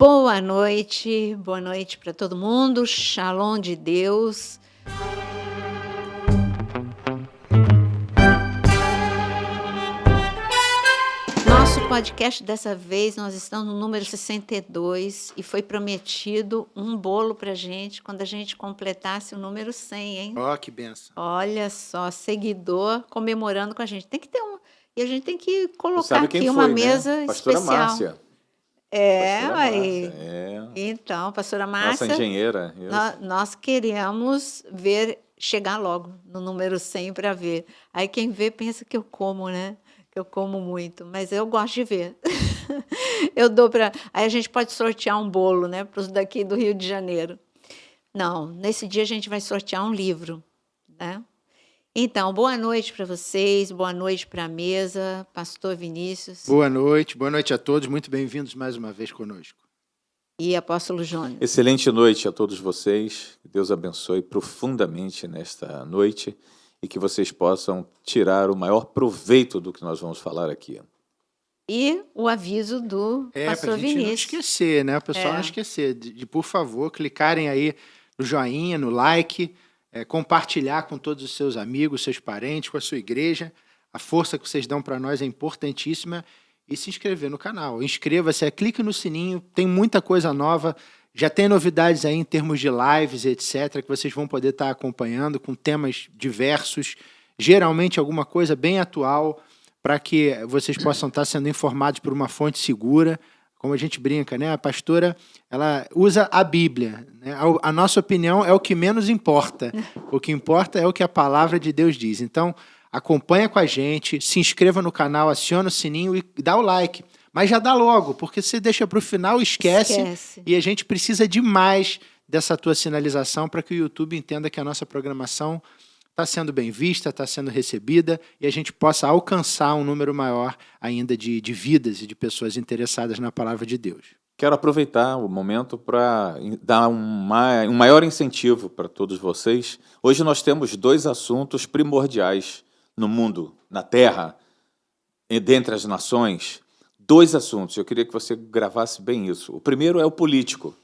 Boa noite para todo mundo, Shalom de Deus. Nosso podcast dessa vez, nós estamos no número 62 e foi prometido um bolo para a gente quando a gente completasse o número 100, hein? Ó, que benção. Olha só, seguidor comemorando com a gente. Tem que ter e a gente tem que Você colocar sabe quem aqui foi, uma né? mesa Pastora especial. Márcia. Pastora Aí. Márcia, é. Então, pastora Nossa Márcia, engenheira. Isso. nós queremos ver, chegar logo no número 100 para ver. Aí quem vê pensa que eu como, né? Que eu como muito, mas eu gosto de ver. Eu dou para. Aí a gente pode sortear um bolo, né? Para os daqui do Rio de Janeiro. Não, nesse dia a gente vai sortear um livro, né? Então, boa noite para vocês, boa noite para a mesa, pastor Vinícius Boa noite a todos, muito bem-vindos mais uma vez conosco. e apóstolo Jonas. Excelente noite a todos vocês. Que Deus abençoe profundamente nesta noite e que vocês possam tirar o maior proveito do que nós vamos falar aqui. E o aviso do Para pastor a gente não Vinícius. esquecer, né? O pessoal não esquecer de, por favor, clicarem aí no joinha, no like, compartilhar com todos os seus amigos, seus parentes, com a sua igreja. A força que vocês dão para nós é importantíssima. E se inscrever no canal. Inscreva-se, clique no sininho, tem muita coisa nova. Já tem novidades aí em termos de lives, etc., que vocês vão poder estar acompanhando com temas diversos, geralmente alguma coisa bem atual, para que vocês possam estar sendo informados por uma fonte segura. Como a gente brinca, né? A pastora, ela usa a Bíblia, né? A nossa opinião é o que menos importa. O que importa é o que a palavra de Deus diz. Então, acompanha com a gente, se inscreva no canal, aciona o sininho e dá o like. Mas já dá logo, porque você deixa para o final, esquece. E a gente precisa demais dessa tua sinalização para que o YouTube entenda que a nossa programação está sendo bem vista, está sendo recebida e a gente possa alcançar um número maior ainda de vidas e de pessoas interessadas na palavra de Deus. Quero aproveitar o momento para dar um maior incentivo para todos vocês. Hoje nós temos 2 assuntos primordiais no mundo, na Terra, e dentre as nações. 2 assuntos, eu queria que você gravasse bem isso. O primeiro é o político,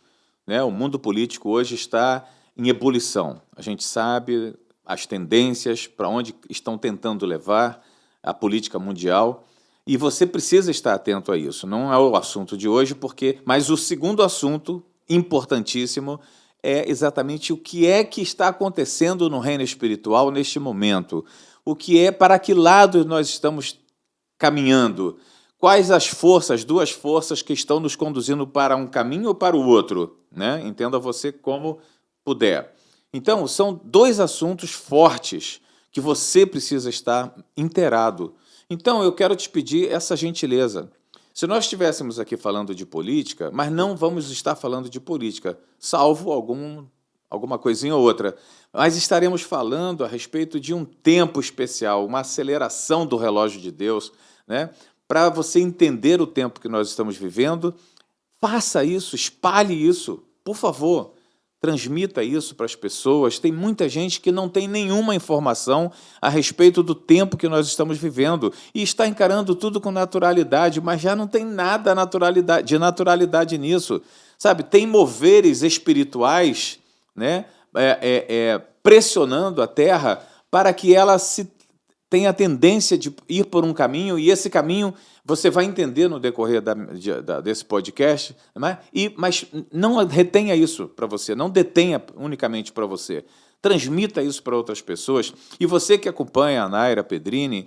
né? O mundo político hoje está em ebulição. A gente sabe as tendências, para onde estão tentando levar a política mundial, e você precisa estar atento a isso. Não é o assunto de hoje, mas o segundo assunto, importantíssimo, é exatamente o que é que está acontecendo no reino espiritual neste momento. O que é, para que lado nós estamos caminhando? Quais as forças, 2 forças que estão nos conduzindo para um caminho ou para o outro, né? Entenda você como puder. Então, são 2 assuntos fortes que você precisa estar inteirado. Então, eu quero te pedir essa gentileza. Se nós estivéssemos aqui falando de política, mas não vamos estar falando de política, salvo alguma coisinha ou outra, mas estaremos falando a respeito de um tempo especial, uma aceleração do relógio de Deus, né? Para você entender o tempo que nós estamos vivendo, faça isso, espalhe isso, por favor. Transmita isso para as pessoas. Tem muita gente que não tem nenhuma informação a respeito do tempo que nós estamos vivendo e está encarando tudo com naturalidade, mas já não tem nada de naturalidade nisso. Sabe, tem moveres espirituais, né, pressionando a Terra para que ela tenha a tendência de ir por um caminho, e esse caminho você vai entender no decorrer desse podcast, mas não retenha isso para você, não detenha unicamente para você. Transmita isso para outras pessoas. E você que acompanha a Naira Pedrini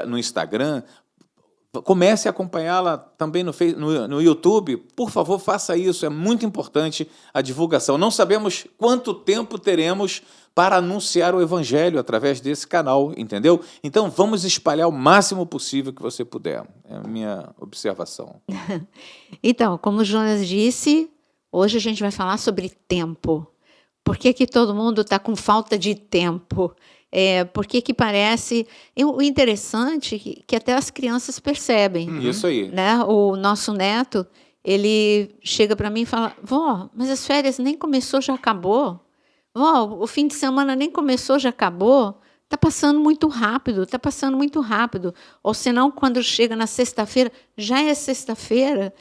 no Instagram, comece a acompanhá-la também no YouTube. Por favor, faça isso, é muito importante a divulgação. Não sabemos quanto tempo teremos para anunciar o Evangelho através desse canal, entendeu? Então, vamos espalhar o máximo possível que você puder. É a minha observação. Então, como o Jonas disse, hoje a gente vai falar sobre tempo. Por que todo mundo está com falta de tempo? Por que parece... O interessante é que até as crianças percebem. Isso aí. Né? O nosso neto, ele chega para mim e fala: vó, mas as férias nem começou, já acabou? Vó, o fim de semana nem começou, já acabou? Está passando muito rápido, está passando muito rápido. Ou senão, quando chega na sexta-feira, já é sexta-feira.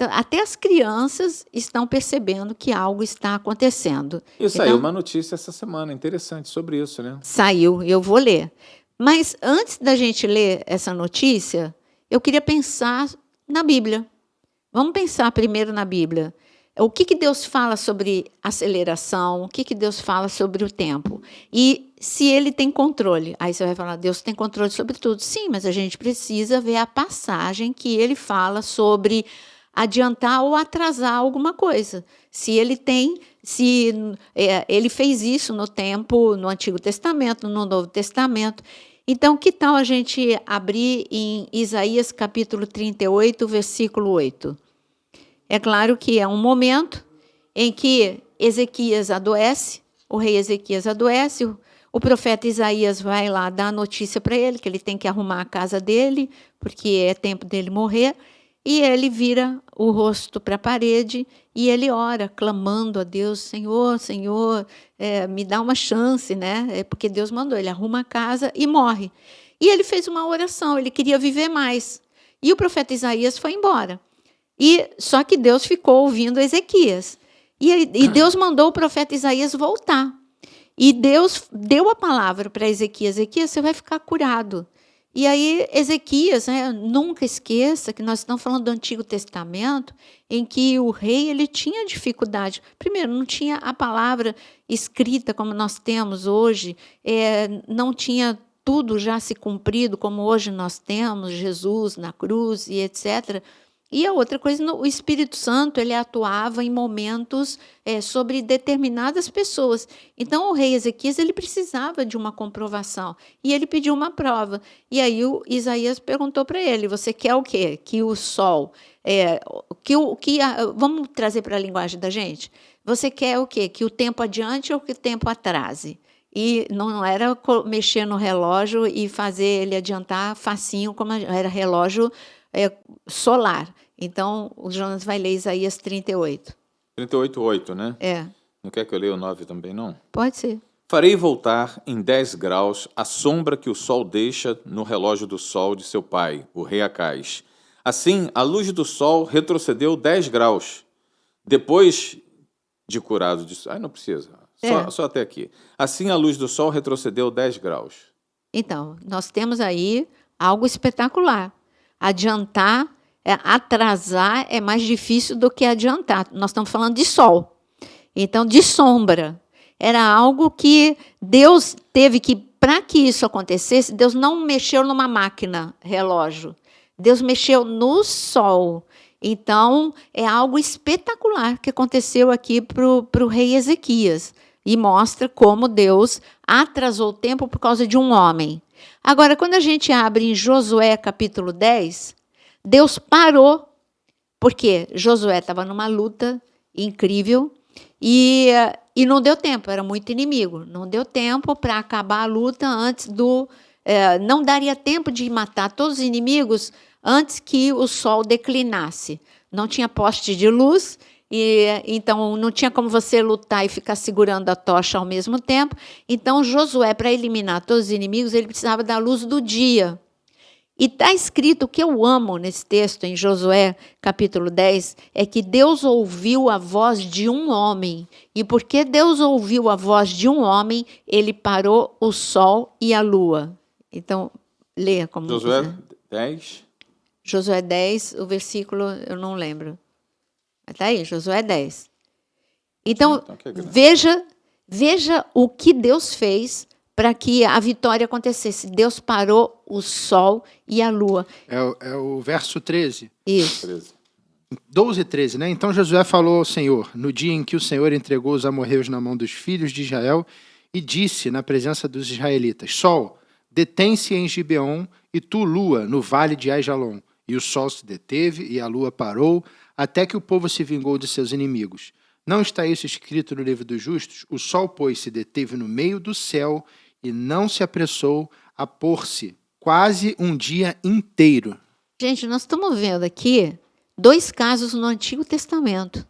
Então, até as crianças estão percebendo que algo está acontecendo. E saiu Então, uma notícia essa semana interessante sobre isso, né? saiu, eu vou ler. Mas antes da gente ler essa notícia, eu queria pensar na Bíblia. Vamos pensar primeiro na Bíblia. O que Deus fala sobre aceleração? O que Deus fala sobre o tempo? E se ele tem controle. Aí você vai falar, Deus tem controle sobre tudo. Sim, mas a gente precisa ver a passagem que ele fala sobre adiantar ou atrasar alguma coisa. Se ele tem, se ele fez isso no tempo, no Antigo Testamento, no Novo Testamento. Então, que tal a gente abrir em Isaías capítulo 38, versículo 8? É claro que é um momento em que Ezequias adoece, o rei Ezequias adoece, o profeta Isaías vai lá dar a notícia para ele, que ele tem que arrumar a casa dele, porque é tempo dele morrer, e ele vira o rosto para a parede e ele ora, clamando a Deus, Senhor, Senhor, me dá uma chance, né? É porque Deus mandou, ele arruma a casa e morre. E ele fez uma oração, ele queria viver mais. E o profeta Isaías foi embora. Só que Deus ficou ouvindo Ezequias. E Deus mandou o profeta Isaías voltar. E Deus deu a palavra para Ezequias. Ezequias, você vai ficar curado. E aí, Ezequias, né, nunca esqueça que nós estamos falando do Antigo Testamento, em que o rei ele tinha dificuldade. Primeiro, não tinha a palavra escrita como nós temos hoje, não tinha tudo já se cumprido como hoje nós temos, Jesus na cruz e etc. E a outra coisa, o Espírito Santo ele atuava em momentos sobre determinadas pessoas. Então, o rei Ezequias ele precisava de uma comprovação. E ele pediu uma prova. E aí, o Isaías perguntou para ele, você quer o quê? Que o sol... vamos trazer para a linguagem da gente? Você quer o quê? Que o tempo adiante ou que o tempo atrase? E não era mexer no relógio e fazer ele adiantar facinho, como era relógio solar. Então, o Jonas vai ler Isaías 38. 38:8, né? É. Não quer que eu leia o 9 também, não? Pode ser. Farei voltar em 10 graus a sombra que o sol deixa no relógio do sol de seu pai, o rei Acais. Assim, a luz do sol retrocedeu 10 graus. Depois de curado disso... não precisa. Só até aqui. Assim, a luz do sol retrocedeu 10 graus. Então, nós temos aí algo espetacular. Adiantar, atrasar é mais difícil do que adiantar. Nós estamos falando de sol. Então, de sombra. Era algo que Deus teve que, para que isso acontecesse, Deus não mexeu numa máquina, relógio. Deus mexeu no sol. Então, é algo espetacular que aconteceu aqui para o rei Ezequias. E mostra como Deus atrasou o tempo por causa de um homem. Agora, quando a gente abre em Josué capítulo 10, Deus parou, porque Josué estava numa luta incrível e não deu tempo, era muito inimigo. Não deu tempo para acabar a luta antes não daria tempo de matar todos os inimigos antes que o sol declinasse. Não tinha poste de luz, então não tinha como você lutar e ficar segurando a tocha ao mesmo tempo. Então Josué, para eliminar todos os inimigos, ele precisava da luz do dia. E está escrito, o que eu amo nesse texto, em Josué, capítulo 10, é que Deus ouviu a voz de um homem. E porque Deus ouviu a voz de um homem, ele parou o sol e a lua. Então, leia como Josué quiser. 10. Josué 10, o versículo, eu não lembro. Está aí, Josué 10. Então, veja o que Deus fez para que a vitória acontecesse. Deus parou o sol e a lua. É o verso 13. Isso. 13. 12 e 13, né? Então Josué falou ao Senhor, no dia em que o Senhor entregou os amorreus na mão dos filhos de Israel, e disse na presença dos israelitas, Sol, detém-se em Gibeon, e tu, lua, no vale de Aijalon. E o sol se deteve, e a lua parou, até que o povo se vingou de seus inimigos. Não está isso escrito no livro dos justos? O sol, pois, se deteve no meio do céu, e não se apressou a pôr-se, quase um dia inteiro. Gente, nós estamos vendo aqui 2 casos no Antigo Testamento.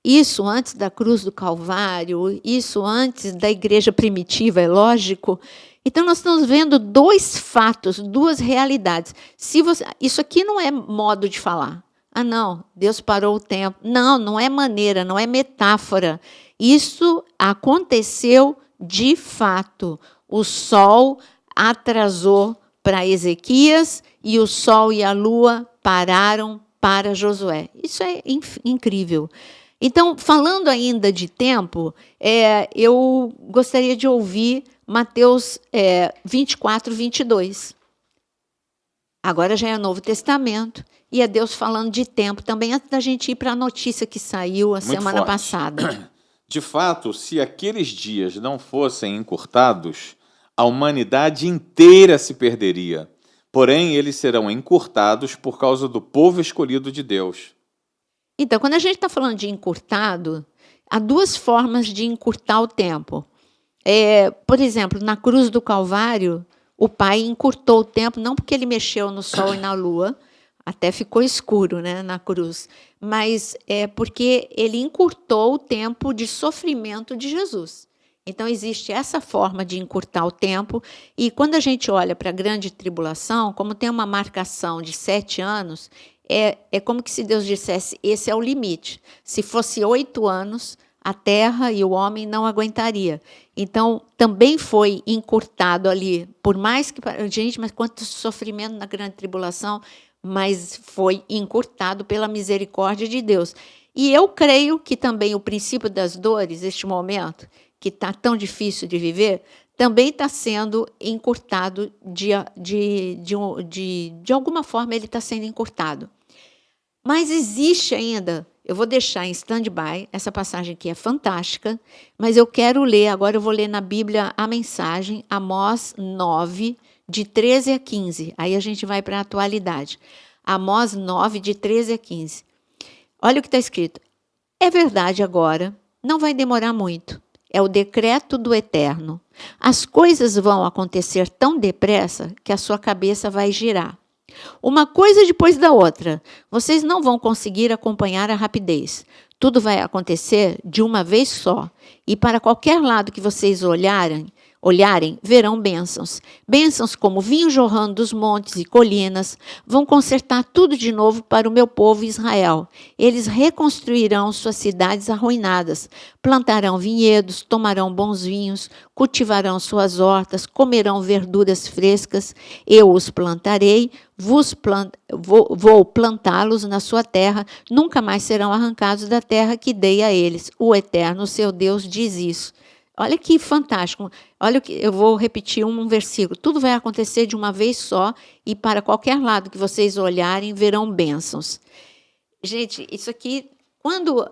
Isso antes da cruz do Calvário, isso antes da igreja primitiva, é lógico. Então, nós estamos vendo 2 fatos, 2 realidades. Isso aqui não é modo de falar. Ah, não, Deus parou o tempo. Não, não é maneira, não é metáfora. Isso aconteceu de fato. O sol atrasou para Ezequias e o sol e a lua pararam para Josué. Isso é incrível. Então, falando ainda de tempo, eu gostaria de ouvir Mateus 24, 22. Agora já é o Novo Testamento e é Deus falando de tempo também, antes da gente ir para a notícia que saiu a semana forte. passada. De fato, se aqueles dias não fossem encurtados, a humanidade inteira se perderia. Porém, eles serão encurtados por causa do povo escolhido de Deus. Então, quando a gente está falando de encurtado, há duas formas de encurtar o tempo. Por exemplo, na cruz do Calvário, o Pai encurtou o tempo, não porque ele mexeu no sol e na lua, até ficou escuro, né, na cruz, mas porque ele encurtou o tempo de sofrimento de Jesus. Então, existe essa forma de encurtar o tempo, e quando a gente olha para a grande tribulação, como tem uma marcação de 7 anos, é como que se Deus dissesse, esse é o limite. Se fosse 8 anos, a terra e o homem não aguentaria. Então, também foi encurtado ali, por mais que... Gente, mas quanto sofrimento na grande tribulação, mas foi encurtado pela misericórdia de Deus. E eu creio que também o princípio das dores, este momento, que está tão difícil de viver, também está sendo encurtado, de alguma forma ele está sendo encurtado. Mas existe ainda, eu vou deixar em stand-by, essa passagem aqui é fantástica, mas eu quero ler, agora eu vou ler na Bíblia a mensagem, Amós 9, de 13 a 15. Aí a gente vai para a atualidade. Amós 9, de 13 a 15. Olha o que está escrito. É verdade agora, não vai demorar muito. É o decreto do Eterno. As coisas vão acontecer tão depressa que a sua cabeça vai girar. Uma coisa depois da outra. Vocês não vão conseguir acompanhar a rapidez. Tudo vai acontecer de uma vez só. E para qualquer lado que vocês olharem, verão bênçãos. Bênçãos como vinho jorrando dos montes e colinas, vão consertar tudo de novo para o meu povo Israel. Eles reconstruirão suas cidades arruinadas, plantarão vinhedos, tomarão bons vinhos, cultivarão suas hortas, comerão verduras frescas. Eu os plantarei, vou plantá-los na sua terra, nunca mais serão arrancados da terra que dei a eles. O Eterno, seu Deus, diz isso. Olha que fantástico. Olha que eu vou repetir um versículo. Tudo vai acontecer de uma vez só e para qualquer lado que vocês olharem, verão bênçãos. Gente, isso aqui, quando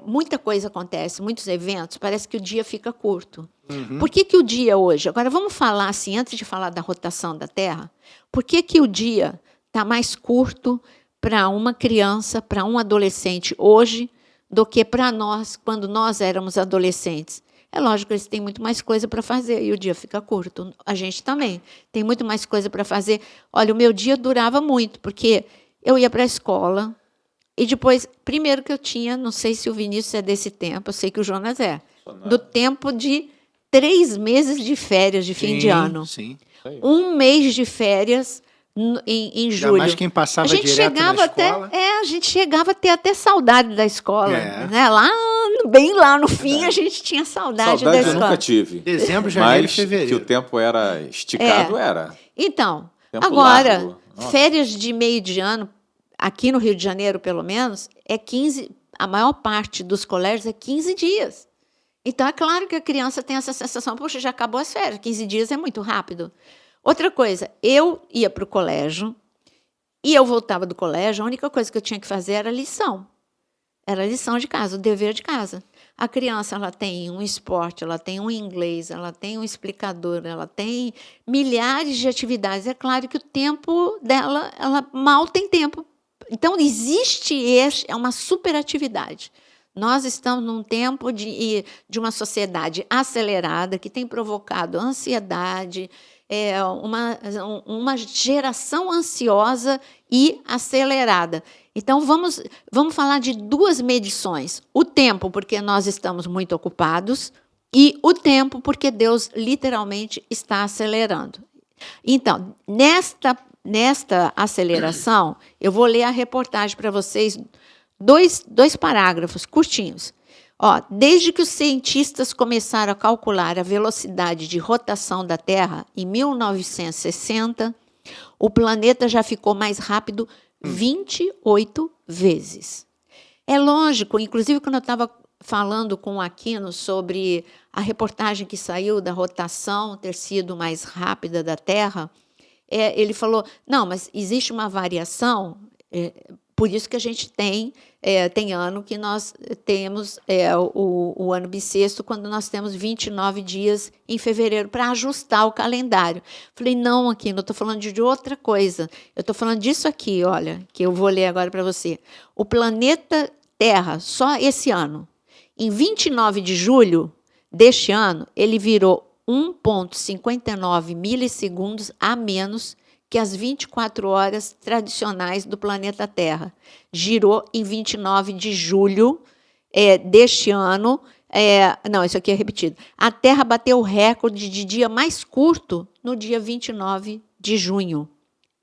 muita coisa acontece, muitos eventos, parece que o dia fica curto. Uhum. Por que o dia hoje? Agora, vamos falar assim, antes de falar da rotação da Terra, por que o dia está mais curto para uma criança, para um adolescente hoje, do que para nós, quando nós éramos adolescentes? É lógico que eles têm muito mais coisa para fazer e o dia fica curto. A gente também tem muito mais coisa para fazer. Olha, o meu dia durava muito, porque eu ia para a escola e depois, primeiro que eu tinha, não sei se o Vinícius é desse tempo, eu sei que o Jonas do tempo de 3 meses de férias de fim de ano. Sim. 1 mês de férias em julho. Ainda mais quem passava direto na escola. A gente chegava a ter até saudade da escola. Né? Bem lá no fim, a gente tinha saudade da escola. Eu nunca tive. Dezembro, janeiro e fevereiro. Que o tempo era esticado, era. Então, tempo agora, largo. férias de meio de ano, aqui no Rio de Janeiro, pelo menos, é 15, a maior parte dos colégios é 15 dias. Então, é claro que a criança tem essa sensação, poxa, já acabou as férias, 15 dias é muito rápido. Outra coisa, eu ia para o colégio e eu voltava do colégio, a única coisa que eu tinha que fazer era lição. Era lição de casa, o dever de casa. A criança ela tem um esporte, ela tem um inglês, ela tem um explicador, ela tem milhares de atividades. É claro que o tempo dela, ela mal tem tempo. Então, existe é uma superatividade. Nós estamos num tempo de uma sociedade acelerada que tem provocado ansiedade, uma geração ansiosa e acelerada. Então, vamos falar de 2 medições. O tempo, porque nós estamos muito ocupados, e o tempo, porque Deus literalmente está acelerando. Então, nesta aceleração, eu vou ler a reportagem para vocês, dois parágrafos curtinhos. Ó, desde que os cientistas começaram a calcular a velocidade de rotação da Terra em 1960, o planeta já ficou mais rápido 28 vezes. É lógico, inclusive quando eu estava falando com o Aquino sobre a reportagem que saiu da rotação ter sido mais rápida da Terra, ele falou, não, mas existe uma variação, por isso que a gente tem ano que nós temos o ano bissexto, quando nós temos 29 dias em fevereiro, para ajustar o calendário. Falei, não, Aquino, eu estou falando de outra coisa. Eu estou falando disso aqui, olha, que eu vou ler agora para você. O planeta Terra, só esse ano, em 29 de julho deste ano, ele virou 1,59 milissegundos a menos que as 24 horas tradicionais do planeta Terra. Girou em 29 de julho deste ano. Não, isso aqui é repetido. A Terra bateu o recorde de dia mais curto no dia 29 de junho.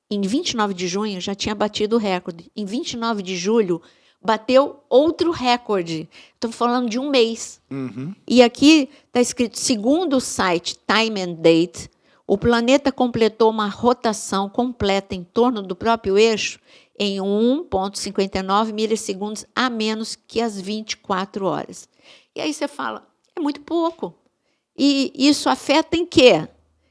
Em 29 de junho já tinha batido o recorde. Em 29 de julho bateu outro recorde. Estou falando de um mês. Uhum. E aqui está escrito, segundo o site Time and Date, o planeta completou uma rotação completa em torno do próprio eixo em 1,59 milissegundos a menos que as 24 horas. E aí você fala, é muito pouco. E isso afeta em quê?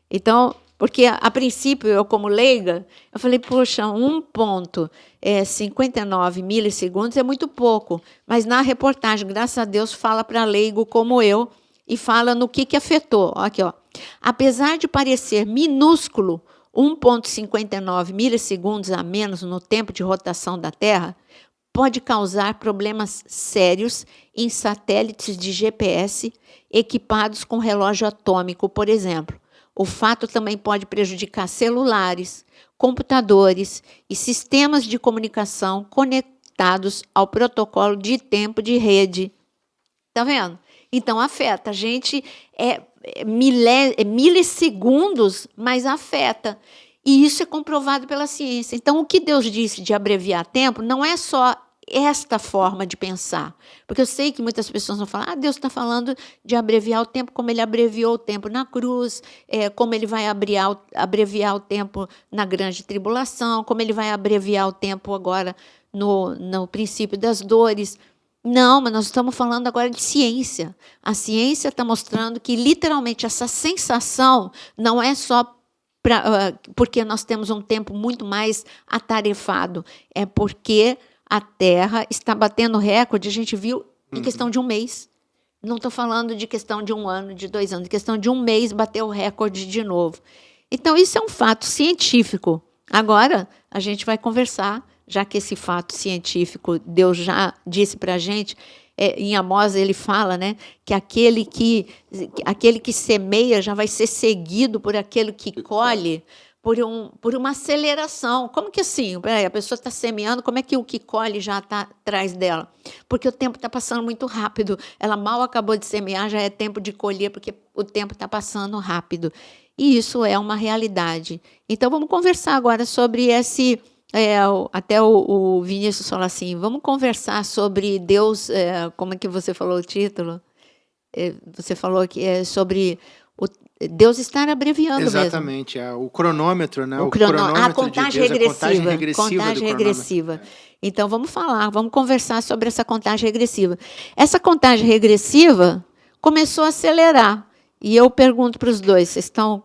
Então, porque a princípio, eu como leiga, eu falei, poxa, 1,59 milissegundos é muito pouco. Mas na reportagem, graças a Deus, fala para leigo como eu e fala no que afetou. Aqui, ó. Apesar de parecer minúsculo, 1,59 milissegundos a menos no tempo de rotação da Terra, pode causar problemas sérios em satélites de GPS equipados com relógio atômico, por exemplo. O fato também pode prejudicar celulares, computadores e sistemas de comunicação conectados ao protocolo de tempo de rede. Está vendo? Então, afeta. A gente milissegundos, mas afeta. E isso é comprovado pela ciência. Então, o que Deus disse de abreviar tempo não é só esta forma de pensar. Porque eu sei que muitas pessoas vão falar, Deus está falando de abreviar o tempo como ele abreviou o tempo na cruz, como ele vai abreviar o tempo na grande tribulação, como ele vai abreviar o tempo agora no princípio das dores. Não, mas nós estamos falando agora de ciência. A ciência está mostrando que, literalmente, essa sensação não é só porque nós temos um tempo muito mais atarefado, é porque a Terra está batendo recorde, a gente viu, em questão de um mês. Não estou falando de questão de um ano, de 2 anos, de questão de um mês bateu o recorde de novo. Então, isso é um fato científico. Agora, a gente vai conversar, já que esse fato científico, Deus já disse para a gente, em Amós ele fala, né, que aquele que semeia já vai ser seguido por aquele que colhe, por uma aceleração. Como que assim? A pessoa está semeando, como é que o que colhe já está atrás dela? Porque o tempo está passando muito rápido. Ela mal acabou de semear, já é tempo de colher, porque o tempo está passando rápido. E isso é uma realidade. Então, vamos conversar agora sobre esse... até o Vinícius falou assim, vamos conversar sobre Deus, como é que você falou o título? Você falou que é sobre Deus estar abreviando. Exatamente, mesmo. O cronômetro, né? A contagem de Deus, regressiva. Contagem regressiva. Então, vamos conversar sobre essa contagem regressiva. Essa contagem regressiva começou a acelerar. E eu pergunto para os dois, vocês estão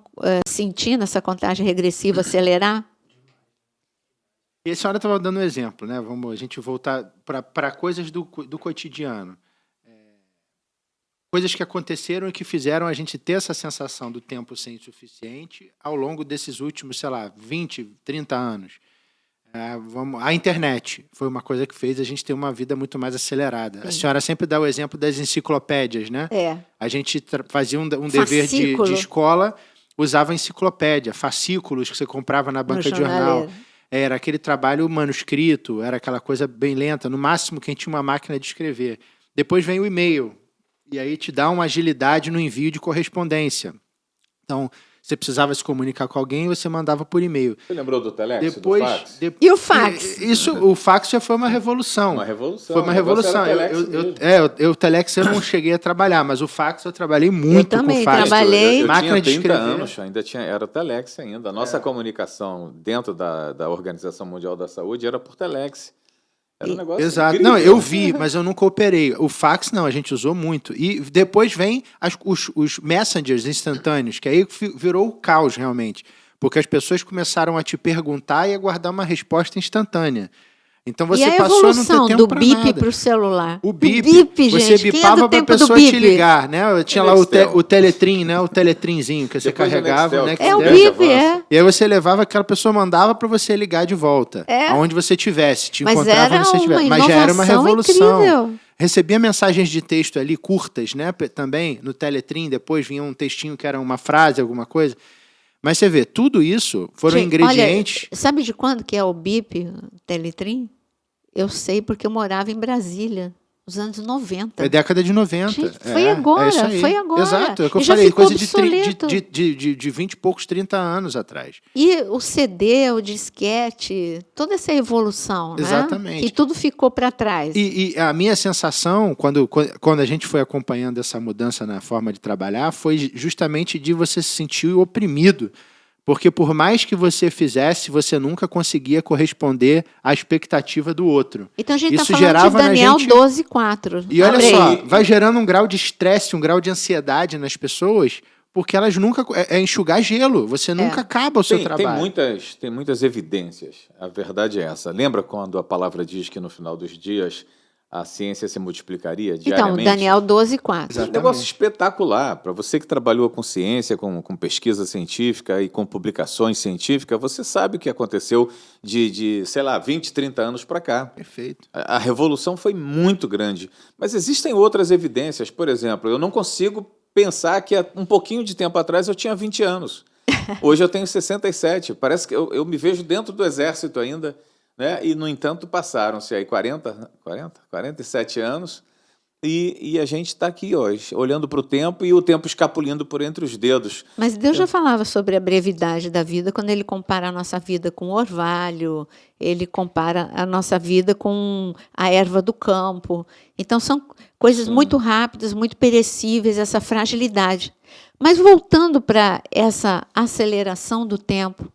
sentindo essa contagem regressiva acelerar? E a senhora estava dando um exemplo, né? Vamos a gente voltar para coisas do cotidiano. Coisas que aconteceram e que fizeram a gente ter essa sensação do tempo ser insuficiente ao longo desses últimos, 20, 30 anos. A internet foi uma coisa que fez a gente ter uma vida muito mais acelerada. Sim. A senhora sempre dá o exemplo das enciclopédias, né? A gente fazia um dever de escola, usava enciclopédia, fascículos que você comprava na banca de jornal. Era aquele trabalho manuscrito, era aquela coisa bem lenta, no máximo quem tinha uma máquina de escrever. Depois vem o e-mail, e aí te dá uma agilidade no envio de correspondência. Então, Você precisava se comunicar com alguém, você mandava por e-mail. Você lembrou do telex, Depois, do fax? E o fax? O fax já foi uma revolução. Uma revolução. Foi uma O negócio revolução. era telex mesmo. O telex eu não cheguei a trabalhar, mas o fax eu trabalhei muito Eu também com fax. trabalhei. Eu Máquina tinha de 30 escrever. anos, era telex ainda. A nossa comunicação dentro da Organização Mundial da Saúde era por telex. Era um negócio Exato. incrível. Não, eu vi, mas eu nunca operei. O fax, não, a gente usou muito. E depois vem os messengers instantâneos, que aí virou o caos, realmente. Porque as pessoas começaram a te perguntar e a guardar uma resposta instantância. Então E você a passou a não ter evolução tempo do para bip nada. para o celular? O bip, gente. você Quem é bipava do para a tempo do pessoa te bip? ligar, né? Tinha lá Nextel. o Teletrim, né? O Teletrinzinho que você Depois do carregava. Nextel, Né? É o Nextel. bip, é. E aí você levava, aquela pessoa mandava para você ligar de volta. É. Aonde você tivesse, te Mas encontrava era onde você uma tivesse. Mas já era uma inovação revolução. incrível. Recebia mensagens de texto ali, curtas, né? Também, no Teletrim, depois vinha um textinho que era uma frase, alguma coisa. Mas você vê, tudo isso foram Gente, ingredientes... Olha, sabe de quando que é o bip, o Teletrim? Eu sei porque eu morava em Brasília, nos anos 90. É década de 90. Gente, foi agora, isso aí. foi agora. Exato, é o que eu E já falei, ficou coisa obsoleto. de 20 e poucos, 30 anos atrás. E o CD, o disquete, toda essa evolução, Exatamente. né? Que tudo ficou para trás. E a minha sensação, quando a gente foi acompanhando essa mudança na forma de trabalhar, foi justamente de você se sentir oprimido. Porque por mais que você fizesse, você nunca conseguia corresponder à expectativa do outro. Então a gente está Isso falando de gerava na Daniel gente- 12:4. E olha Abre só, aí. vai gerando um grau de estresse, um grau de ansiedade nas pessoas, porque elas nunca... É enxugar gelo, você nunca acaba o seu trabalho. Tem muitas evidências. A verdade é essa. Lembra quando a palavra diz que no final dos dias a ciência se multiplicaria Então, diariamente? Daniel 12:4. Exato. Um negócio espetacular. Para você que trabalhou com ciência, com pesquisa científica e com publicações científicas, você sabe o que aconteceu sei lá, 20, 30 anos para cá. Perfeito. A revolução foi muito grande. Mas existem outras evidências. Por exemplo, eu não consigo pensar que há um pouquinho de tempo atrás eu tinha 20 anos. Hoje eu tenho 67. Parece que eu me vejo dentro do exército ainda, né? E, no entanto, passaram-se aí 47 anos e a gente está aqui hoje, olhando para o tempo e o tempo escapulindo por entre os dedos. Mas Deus já falava sobre a brevidade da vida quando ele compara a nossa vida com o orvalho, ele compara a nossa vida com a erva do campo. Então, são coisas muito rápidas, muito perecíveis, essa fragilidade. Mas voltando para essa aceleração do tempo,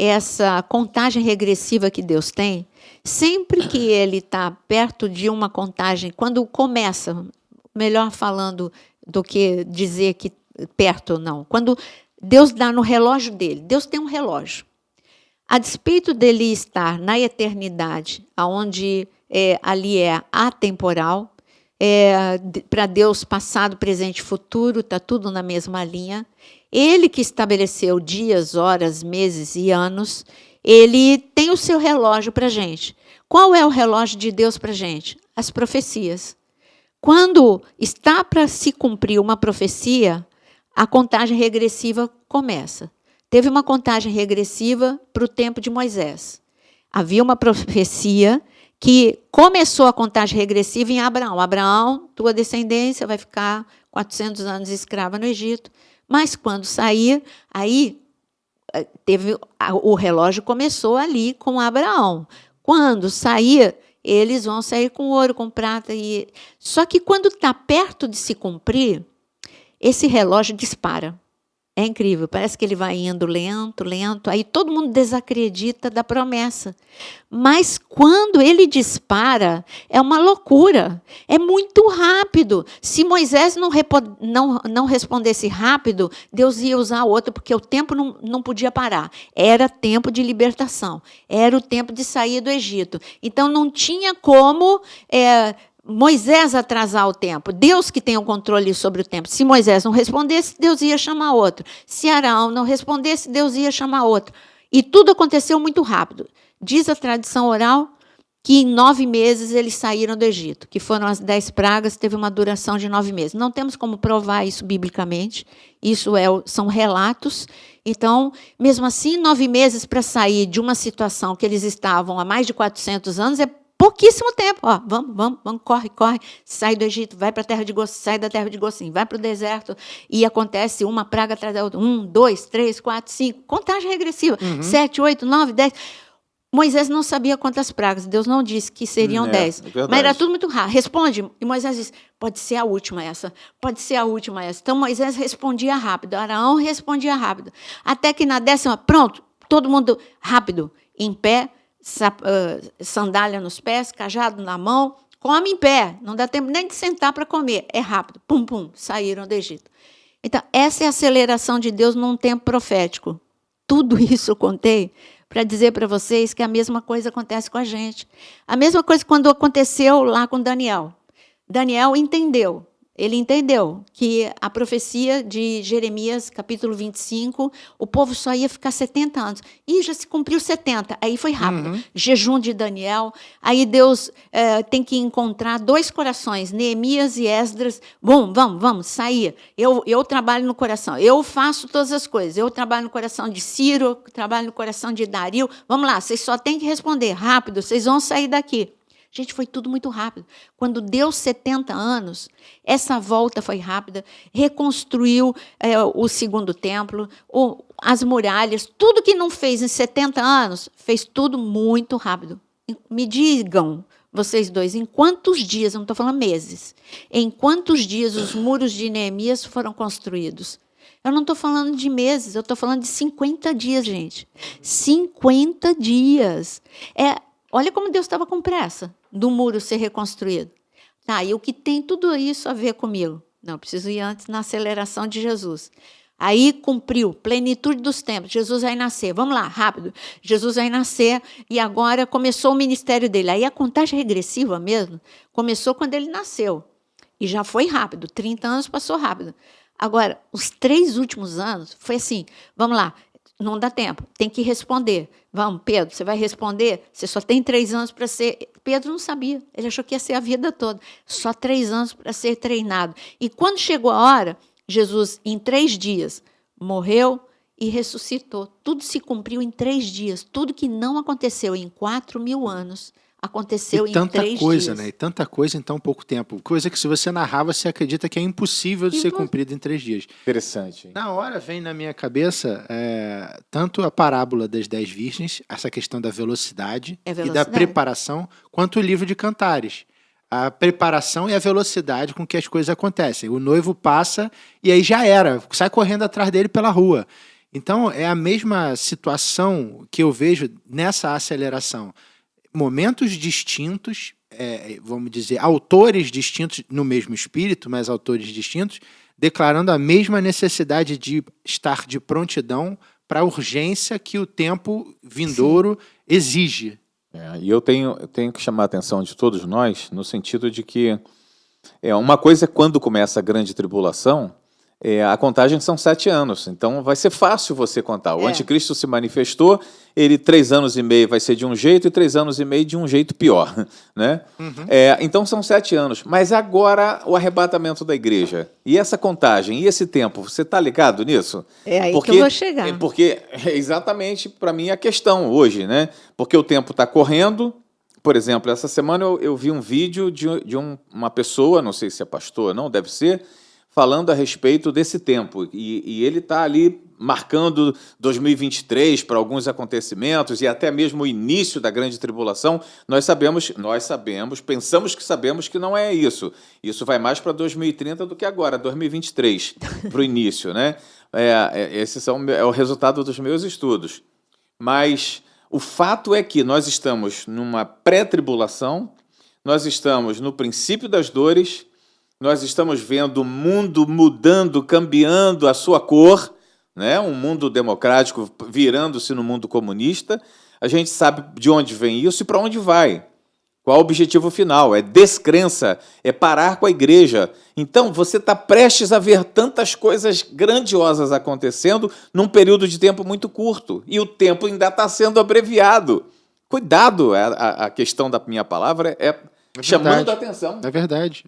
essa contagem regressiva que Deus tem, sempre que ele está perto de uma contagem, quando começa, melhor falando do que dizer que perto, não, quando Deus dá no relógio dele, Deus tem um relógio. A despeito dele estar na eternidade, onde ali é atemporal, para Deus passado, presente e futuro, está tudo na mesma linha. Ele que estabeleceu dias, horas, meses e anos, ele tem o seu relógio para a gente. Qual é o relógio de Deus para a gente? As profecias. Quando está para se cumprir uma profecia, a contagem regressiva começa. Teve uma contagem regressiva para o tempo de Moisés. Havia uma profecia que começou a contagem regressiva em Abraão. Abraão, tua descendência vai ficar 400 anos escrava no Egito. Mas quando sair, aí o relógio começou ali com Abraão. Quando sair, eles vão sair com ouro, com prata. Só que quando está perto de se cumprir, esse relógio dispara. É incrível, parece que ele vai indo lento, lento, aí todo mundo desacredita da promessa. Mas quando ele dispara, é uma loucura, é muito rápido. Se Moisés não respondesse rápido, Deus ia usar outro, porque o tempo não podia parar. Era tempo de libertação, era o tempo de sair do Egito. Então não tinha como... Moisés atrasar o tempo, Deus que tem o controle sobre o tempo. Se Moisés não respondesse, Deus ia chamar outro. Se Arão não respondesse, Deus ia chamar outro. E tudo aconteceu muito rápido. Diz a tradição oral que em 9 meses eles saíram do Egito, que foram as 10 pragas, teve uma duração de 9 meses. Não temos como provar isso biblicamente, isso são relatos. Então, mesmo assim, 9 meses para sair de uma situação que eles estavam há mais de 400 anos Pouquíssimo tempo. Ó, vamos, corre. Sai do Egito, vai para a terra de Gozim, sai da terra de Gozim, vai para o deserto. E acontece uma praga atrás da outra. 1, 2, 3, 4, 5. Contagem regressiva. 7, 8, 9, 10. Moisés não sabia quantas pragas. Deus não disse que seriam 10. Mas era tudo muito rápido. Responde. E Moisés disse, pode ser a última essa. Pode ser a última essa. Então Moisés respondia rápido. Arão respondia rápido. Até que na 10ª, pronto. Todo mundo rápido. Em pé. Sandália nos pés, cajado na mão, come em pé, não dá tempo nem de sentar para comer, é rápido, pum, saíram do Egito. Então, essa é a aceleração de Deus num tempo profético. Tudo isso eu contei para dizer para vocês que a mesma coisa acontece com a gente. A mesma coisa quando aconteceu lá com Daniel. Daniel entendeu. Ele entendeu que a profecia de Jeremias, capítulo 25, o povo só ia ficar 70 anos. E já se cumpriu 70, aí foi rápido. Jejum de Daniel, aí Deus tem que encontrar 2 corações, Neemias e Esdras. Bom, vamos, sair. Eu trabalho no coração, eu faço todas as coisas. Eu trabalho no coração de Ciro, trabalho no coração de Dario. Vamos lá, vocês só têm que responder rápido, vocês vão sair daqui. Gente, foi tudo muito rápido. Quando deu 70 anos, essa volta foi rápida, reconstruiu o segundo templo, as muralhas, tudo que não fez em 70 anos, fez tudo muito rápido. Me digam, vocês dois, em quantos dias, eu não estou falando meses, em quantos dias os muros de Neemias foram construídos? Eu não estou falando de meses, eu estou falando de 50 dias, gente. 50 dias. Olha como Deus estava com pressa do muro ser reconstruído. Tá, e o que tem tudo isso a ver comigo? Não, preciso ir antes na aceleração de Jesus. Aí cumpriu, plenitude dos tempos, Jesus vai nascer. Vamos lá, rápido. Jesus vai nascer e agora começou o ministério dele. Aí a contagem regressiva mesmo começou quando ele nasceu. E já foi rápido, 30 anos passou rápido. Agora, os 3 últimos anos foi assim, vamos lá, não dá tempo, tem que responder. Vamos, Pedro, você vai responder? Você só tem 3 anos para ser... Pedro não sabia, ele achou que ia ser a vida toda. Só 3 anos para ser treinado. E quando chegou a hora, Jesus, em 3 dias, morreu e ressuscitou. Tudo se cumpriu em 3 dias. Tudo que não aconteceu em 4.000 anos, aconteceu em 3 coisa, dias. né? E tanta coisa em tão pouco tempo. Coisa que se você narrar, você acredita que é impossível de ser cumprida em 3 dias. Interessante. Na hora vem na minha cabeça tanto a parábola das 10 virgens, essa questão da velocidade e da preparação, quanto o livro de Cantares. A preparação e a velocidade com que as coisas acontecem. O noivo passa e aí já era, sai correndo atrás dele pela rua. Então, é a mesma situação que eu vejo nessa aceleração. Momentos distintos, vamos dizer, autores distintos no mesmo espírito, mas autores distintos, declarando a mesma necessidade de estar de prontidão para a urgência que o tempo vindouro exige. E eu tenho que chamar a atenção de todos nós no sentido de que uma coisa é quando começa a grande tribulação, a contagem são 7 anos, então vai ser fácil você contar. O anticristo se manifestou, ele 3 anos e meio vai ser de um jeito e 3 anos e meio de um jeito pior, né? Então são 7 anos, mas agora o arrebatamento da igreja, e essa contagem, e esse tempo, você está ligado nisso? É aí que eu vou chegar. Porque é exatamente, para mim, a questão hoje, né? Porque o tempo está correndo. Por exemplo, essa semana eu vi um vídeo de uma pessoa, não sei se é pastor ou não, deve ser, falando a respeito desse tempo, e ele está ali marcando 2023 para alguns acontecimentos e até mesmo o início da grande tribulação. Nós sabemos, pensamos que não é isso. Isso vai mais para 2030 do que agora, 2023, para o início, né? Esse é o resultado dos meus estudos. Mas o fato é que nós estamos numa pré-tribulação, nós estamos no princípio das dores, nós estamos vendo o mundo mudando, cambiando a sua cor, né? Um mundo democrático virando-se no mundo comunista. A gente sabe de onde vem isso e para onde vai. Qual o objetivo final? É descrença, é parar com a igreja. Então, você está prestes a ver tantas coisas grandiosas acontecendo num período de tempo muito curto. E o tempo ainda está sendo abreviado. Cuidado, a questão da minha palavra chamando a atenção. É verdade.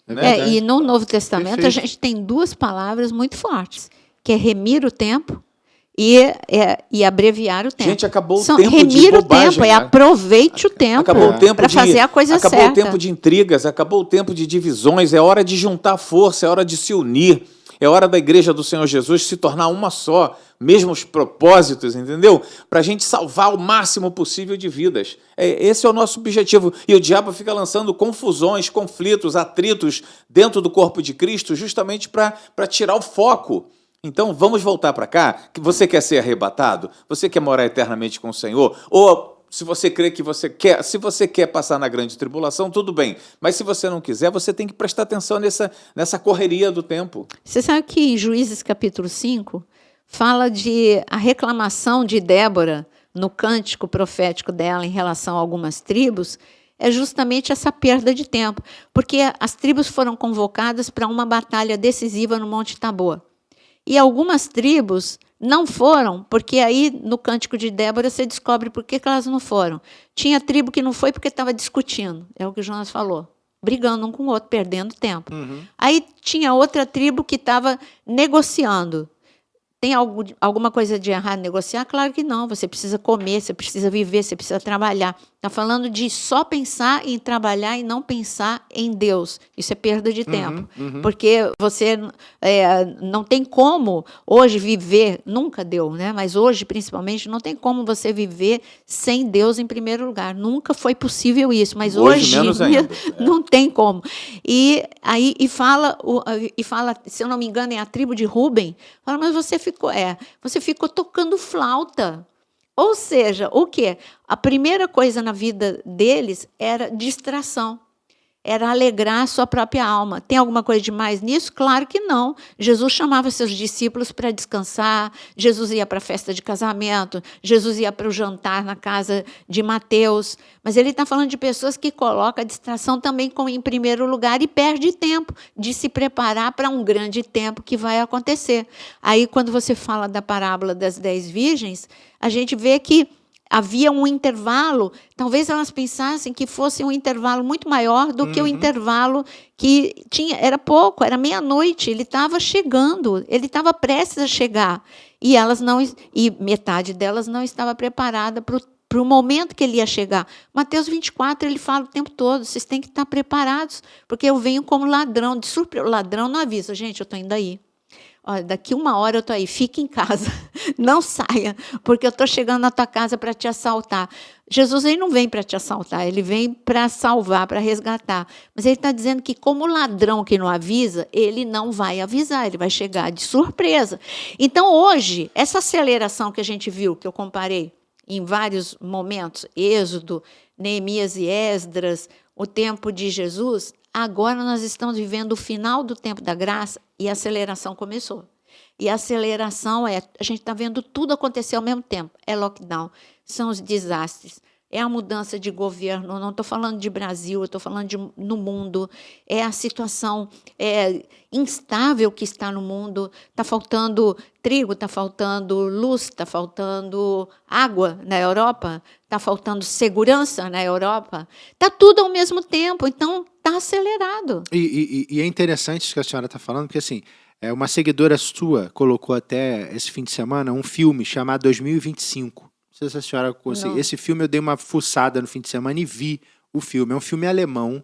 E no Novo Testamento Perfeito. A gente tem 2 palavras muito fortes, que é remir o tempo e abreviar o tempo. Gente, acabou o tempo de remir o bobagem, tempo, né? aproveite o tempo Acabou o tempo para fazer a coisa certa. Acabou o tempo de intrigas, acabou o tempo de divisões, é hora de juntar força, é hora de se unir, é hora da igreja do Senhor Jesus se tornar uma só, mesmos propósitos, entendeu? Para a gente salvar o máximo possível de vidas. Esse é o nosso objetivo. E o diabo fica lançando confusões, conflitos, atritos dentro do corpo de Cristo, justamente para tirar o foco. Então, vamos voltar para cá. Você quer ser arrebatado? Você quer morar eternamente com o Senhor? Ou se você crê que você quer, se você quer passar na grande tribulação, tudo bem. Mas se você não quiser, você tem que prestar atenção nessa correria do tempo. Você sabe que em Juízes capítulo 5 fala de a reclamação de Débora no cântico profético dela em relação a algumas tribos, é justamente essa perda de tempo, porque as tribos foram convocadas para uma batalha decisiva no Monte Tabor. E algumas tribos não foram, porque aí no Cântico de Débora você descobre por que elas não foram. Tinha tribo que não foi porque estava discutindo, é o que o Jonas falou, brigando um com o outro, perdendo tempo. Aí tinha outra tribo que estava negociando. Tem alguma coisa de errado em negociar? Claro que não. Você precisa comer, você precisa viver, você precisa trabalhar. Está falando de só pensar em trabalhar e não pensar em Deus. Isso é perda de tempo. Porque você não tem como hoje viver, nunca deu, né? Mas hoje, principalmente, não tem como você viver sem Deus em primeiro lugar. Nunca foi possível isso, mas hoje menos ainda. não tem como. E aí fala, se eu não me engano, é a tribo de Ruben, fala, mas você ficou tocando flauta. Ou seja, o quê? A primeira coisa na vida deles era distração, era alegrar a sua própria alma. Tem alguma coisa de mais nisso? Claro que não. Jesus chamava seus discípulos para descansar, Jesus ia para a festa de casamento, Jesus ia para o jantar na casa de Mateus, mas ele está falando de pessoas que colocam a distração também como em primeiro lugar e perde tempo de se preparar para um grande tempo que vai acontecer. Aí, quando você fala da parábola das 10 virgens, a gente vê que havia um intervalo, talvez elas pensassem que fosse um intervalo muito maior do que o intervalo que tinha, era pouco, era meia-noite, ele estava chegando, ele estava prestes a chegar, e metade delas não estava preparada para o momento que ele ia chegar. Mateus 24, ele fala o tempo todo, vocês têm que estar preparados, porque eu venho como ladrão, de surpresa. O ladrão não avisa, gente, eu estou indo aí. Olha, daqui 1 hora eu estou aí, fique em casa, não saia, porque eu estou chegando na tua casa para te assaltar. Jesus ele não vem para te assaltar, ele vem para salvar, para resgatar. Mas ele está dizendo que como ladrão que não avisa, ele não vai avisar, ele vai chegar de surpresa. Então hoje, essa aceleração que a gente viu, que eu comparei em vários momentos, Êxodo, Neemias e Esdras, o tempo de Jesus, agora nós estamos vivendo o final do tempo da graça e a aceleração começou. E a aceleração a gente está vendo tudo acontecer ao mesmo tempo. É lockdown, são os desastres, é a mudança de governo, não estou falando de Brasil, eu estou falando no mundo, é a situação instável que está no mundo, está faltando trigo, está faltando luz, está faltando água na Europa, está faltando segurança na Europa, está tudo ao mesmo tempo, então está acelerado. E é interessante isso que a senhora está falando, porque assim, uma seguidora sua colocou até esse fim de semana um filme chamado 2025. Não sei se a senhora conseguiu. Esse filme eu dei uma fuçada no fim de semana e vi o filme. É um filme alemão.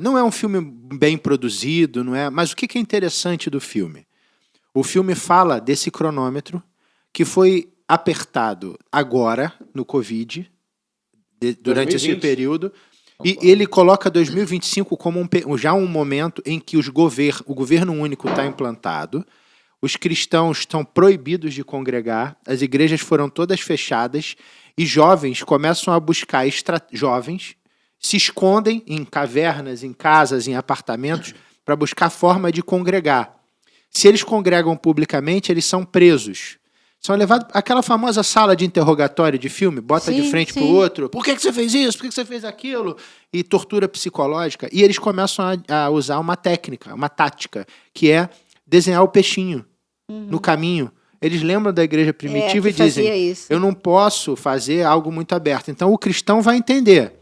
Não é um filme bem produzido, não é? Mas o que é interessante do filme? O filme fala desse cronômetro que foi apertado agora, no Covid, durante 2020. Esse período. E ele coloca 2025 como já um momento em que o governo único está implantado, os cristãos estão proibidos de congregar, as igrejas foram todas fechadas e jovens começam a buscar, jovens se escondem em cavernas, em casas, em apartamentos, para buscar forma de congregar. Se eles congregam publicamente, eles são presos. São levados àquela famosa sala de interrogatório de filme, bota de frente para o outro, por que você fez isso, por que você fez aquilo? E tortura psicológica. E eles começam a usar uma técnica, uma tática, que é desenhar o peixinho no caminho. Eles lembram da igreja primitiva e dizem, eu não posso fazer algo muito aberto. Então o cristão vai entender.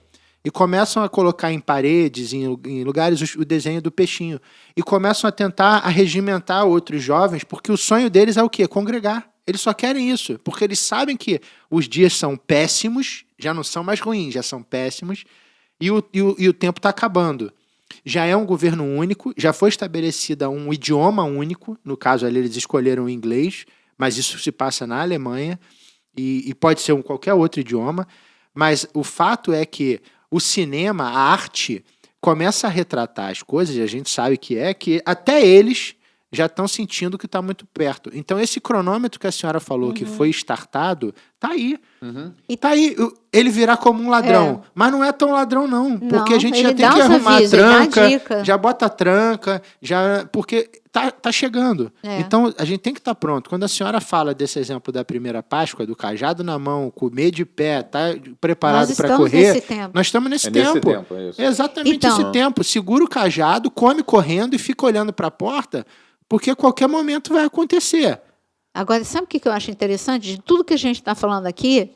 E começam a colocar em paredes, em lugares, o desenho do peixinho. E começam a tentar regimentar outros jovens, porque o sonho deles é o quê? Congregar. Eles só querem isso, porque eles sabem que os dias são péssimos, já não são mais ruins, já são péssimos, e o tempo está acabando. Já é um governo único, já foi estabelecida um idioma único, no caso ali eles escolheram o inglês, mas isso se passa na Alemanha, e pode ser qualquer outro idioma, mas o fato é que o cinema, a arte, começa a retratar as coisas, e a gente sabe que até eles já estão sentindo que está muito perto. Então, esse cronômetro que a senhora falou, que foi startado, está aí. E tá aí. Ele virá como um ladrão. Mas não é tão ladrão, não. Porque a gente já tem que arrumar a tranca, já bota a tranca, porque tá chegando. Então, a gente tem que estar pronto. Quando a senhora fala desse exemplo da primeira Páscoa, do cajado na mão, comer de pé, tá preparado para correr, nós estamos nesse tempo. É exatamente esse tempo. Segura o cajado, come correndo e fica olhando para a porta, porque a qualquer momento vai acontecer. Agora, sabe o que eu acho interessante? De tudo que a gente está falando aqui,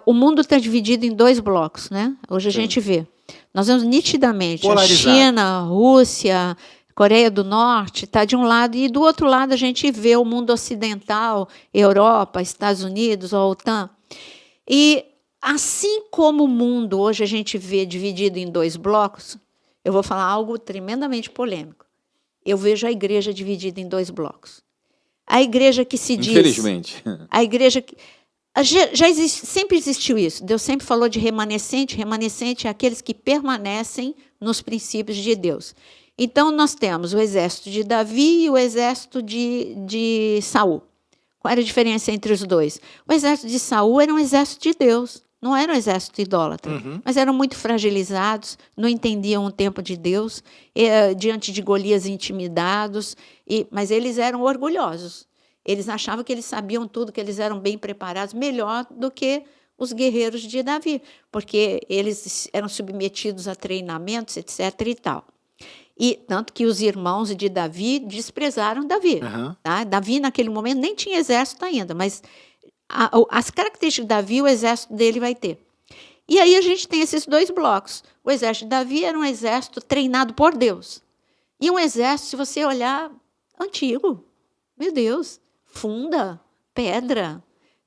o mundo está dividido em 2 blocos, né? Hoje a gente vê. Nós vemos nitidamente polarizado. A China, a Rússia, Coreia do Norte, está de um lado, e do outro lado a gente vê o mundo ocidental, Europa, Estados Unidos, a OTAN. E assim como o mundo hoje a gente vê dividido em 2 blocos, eu vou falar algo tremendamente polêmico. Eu vejo a igreja dividida em 2 blocos. A igreja que se diz... Infelizmente. A igreja que... sempre existiu isso. Deus sempre falou de remanescente. Remanescente é aqueles que permanecem nos princípios de Deus. Então, nós temos o exército de Davi e o exército de Saul. Qual era a diferença entre os dois? O exército de Saul era um exército de Deus. Não era um exército idólatra, mas eram muito fragilizados, não entendiam o tempo de Deus, diante de Golias intimidados, mas eles eram orgulhosos. Eles achavam que eles sabiam tudo, que eles eram bem preparados, melhor do que os guerreiros de Davi, porque eles eram submetidos a treinamentos, etc. e tal. E tanto que os irmãos de Davi desprezaram Davi. Tá? Davi, naquele momento, nem tinha exército ainda, mas... as características de Davi, o exército dele vai ter. E aí a gente tem esses 2 blocos. O exército de Davi era um exército treinado por Deus. E um exército, se você olhar, antigo. Meu Deus, funda, pedra.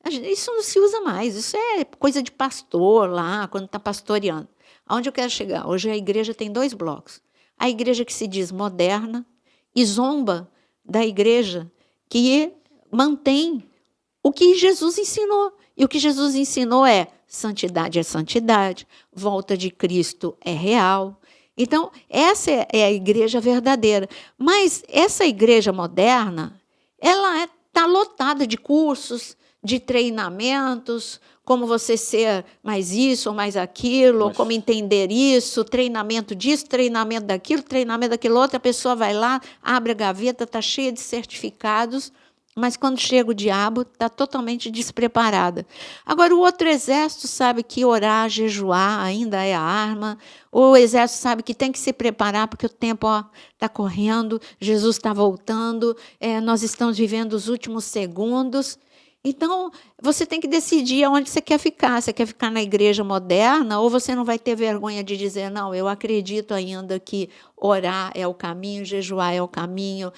Isso não se usa mais. Isso é coisa de pastor lá, quando está pastoreando. Aonde eu quero chegar? Hoje a igreja tem 2 blocos. A igreja que se diz moderna e zomba da igreja que mantém o que Jesus ensinou. E o que Jesus ensinou é santidade, volta de Cristo é real. Então, essa é a igreja verdadeira. Mas essa igreja moderna, ela está lotada de cursos, de treinamentos, como você ser mais isso ou mais aquilo, ou como entender isso, treinamento disso, treinamento daquilo outro. A pessoa vai lá, abre a gaveta, está cheia de certificados, mas quando chega o diabo, está totalmente despreparada. Agora, o outro exército sabe que orar, jejuar ainda é a arma. O exército sabe que tem que se preparar, porque o tempo está correndo, Jesus está voltando, nós estamos vivendo os últimos segundos. Então, você tem que decidir aonde você quer ficar. Você quer ficar na igreja moderna ou você não vai ter vergonha de dizer, não, eu acredito ainda que orar é o caminho, jejuar é o caminho,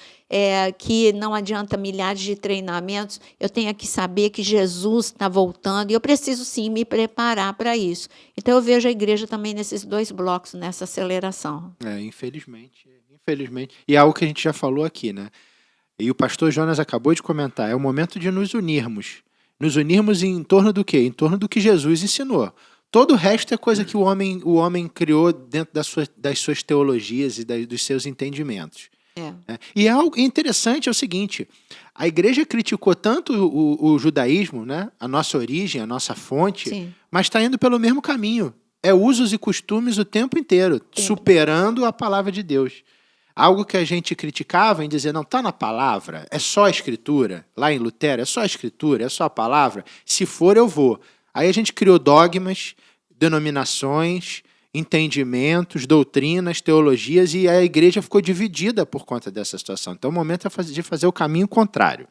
que não adianta milhares de treinamentos, eu tenho que saber que Jesus está voltando e eu preciso, sim, me preparar para isso. Então, eu vejo a igreja também nesses 2 blocos, nessa aceleração. Infelizmente. E é algo que a gente já falou aqui, né? E o pastor Jonas acabou de comentar, é o momento de nos unirmos. Nos unirmos em torno do quê? Em torno do que Jesus ensinou. Todo o resto é coisa que o homem criou dentro das suas teologias e dos seus entendimentos. E algo interessante é o seguinte, a igreja criticou tanto o judaísmo, né? A nossa origem, a nossa fonte, sim, mas está indo pelo mesmo caminho. É usos e costumes o tempo inteiro, superando a palavra de Deus. Algo que a gente criticava em dizer, não, está na palavra, é só a escritura. Lá em Lutero, é só a escritura, é só a palavra. Se for, eu vou. Aí a gente criou dogmas, denominações, entendimentos, doutrinas, teologias, e a igreja ficou dividida por conta dessa situação. Então o momento é de fazer o caminho contrário.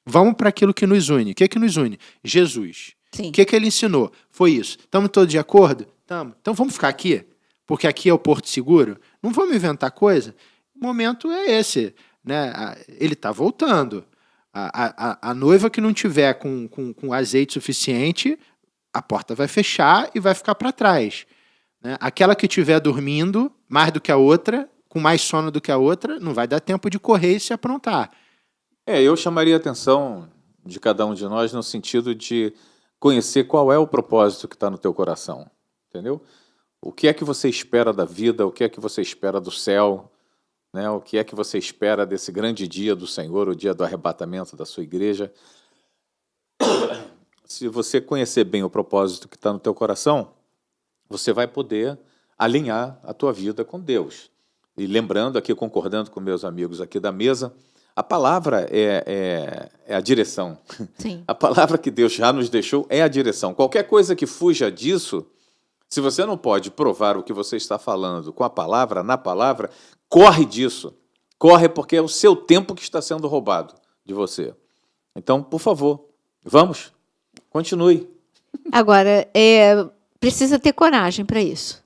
Vamos para aquilo que nos une. O que é que nos une? Jesus. Sim. O que é que ele ensinou? Foi isso. Estamos todos de acordo? Estamos. Então vamos ficar aqui? Porque aqui é o porto seguro? Não vamos inventar coisa? O momento é esse, né? Ele está voltando. A noiva que não tiver com azeite suficiente, a porta vai fechar e vai ficar para trás, né? Aquela que estiver dormindo mais do que a outra, com mais sono do que a outra, não vai dar tempo de correr e se aprontar. Eu chamaria a atenção de cada um de nós no sentido de conhecer qual é o propósito que está no teu coração, entendeu? O que é que você espera da vida, o que é que você espera do céu, né? O que é que você espera desse grande dia do Senhor, o dia do arrebatamento da sua igreja. Se você conhecer bem o propósito que está no teu coração, você vai poder alinhar a tua vida com Deus. E lembrando aqui, concordando com meus amigos aqui da mesa, a palavra é a direção. Sim. A palavra que Deus já nos deixou é a direção. Qualquer coisa que fuja disso, se você não pode provar o que você está falando com a palavra, na palavra, corre disso. Corre porque é o seu tempo que está sendo roubado de você. Então, por favor, vamos, continue. Agora, precisa ter coragem para isso,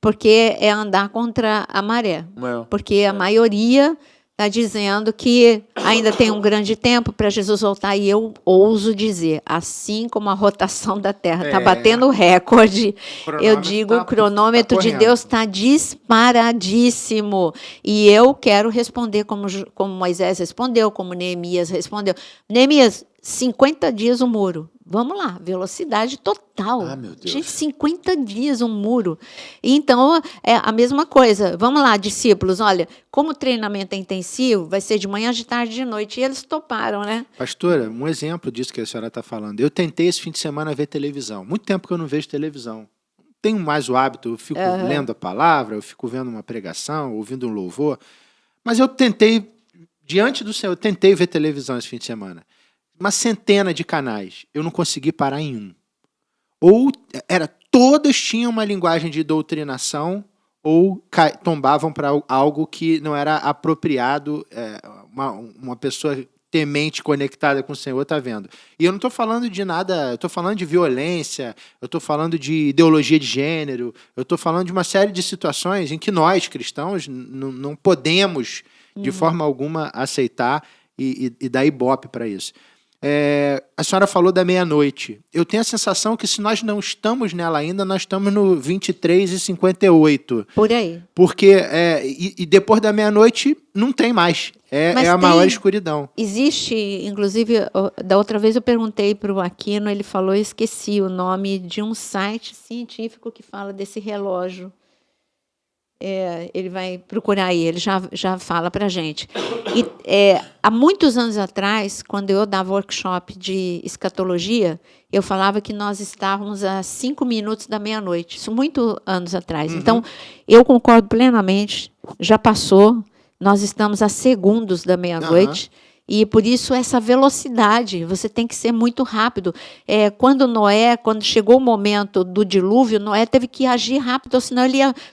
porque é andar contra a maré. Porque a maioria está dizendo que ainda tem um grande tempo para Jesus voltar, e eu ouso dizer, assim como a rotação da Terra está batendo recorde, eu digo, o cronômetro de Deus está disparadíssimo. E eu quero responder como Moisés respondeu, como Neemias respondeu. Neemias, 50 dias o muro. Vamos lá, velocidade total. Meu Deus. Gente, 50 dias um muro. Então, é a mesma coisa. Vamos lá, discípulos, olha, como o treinamento é intensivo, vai ser de manhã, de tarde, de noite. E eles toparam, né? Pastora, um exemplo disso que a senhora está falando. Eu tentei esse fim de semana ver televisão. Muito tempo que eu não vejo televisão. Não tenho mais o hábito, eu fico lendo a palavra, eu fico vendo uma pregação, ouvindo um louvor. Mas eu tentei, diante do Senhor, eu tentei ver televisão esse fim de semana. Uma centena de canais. Eu não consegui parar em um. Ou todas tinham uma linguagem de doutrinação ou tombavam para algo que não era apropriado, uma pessoa temente conectada com o Senhor está vendo. E eu não estou falando de nada, eu estou falando de violência, eu estou falando de ideologia de gênero, eu estou falando de uma série de situações em que nós, cristãos, não podemos, de forma alguma, aceitar e dar ibope para isso. A senhora falou da meia-noite. Eu tenho a sensação que se nós não estamos nela ainda, nós estamos no 23h58. Por aí. Porque depois da meia-noite não tem mais. É a maior escuridão. Existe, inclusive, da outra vez eu perguntei para o Aquino, ele falou, eu esqueci o nome de um site científico que fala desse relógio. Ele vai procurar aí, ele já fala para a gente. E, há muitos anos atrás, quando eu dava workshop de escatologia, eu falava que nós estávamos a 5 minutos da meia-noite. Isso muitos anos atrás. Uhum. Então, eu concordo plenamente, já passou, nós estamos a segundos da meia-noite. Uhum. E, por isso, essa velocidade, você tem que ser muito rápido. Quando chegou o momento do dilúvio, Noé teve que agir rápido, senão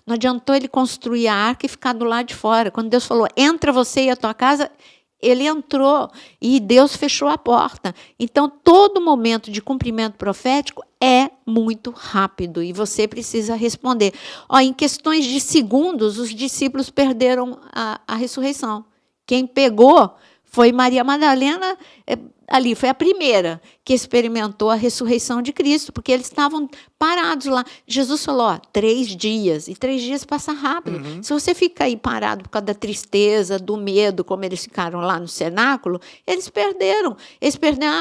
não adiantou ele construir a arca e ficar do lado de fora. Quando Deus falou, entra você e a tua casa, ele entrou e Deus fechou a porta. Então, todo momento de cumprimento profético é muito rápido e você precisa responder. Em questões de segundos, os discípulos perderam a ressurreição. Quem pegou foi Maria Madalena, ali foi a primeira que experimentou a ressurreição de Cristo, porque eles estavam parados lá. Jesus falou, 3 dias, e 3 dias passa rápido. Uhum. Se você fica aí parado por causa da tristeza, do medo, como eles ficaram lá no cenáculo, eles perderam.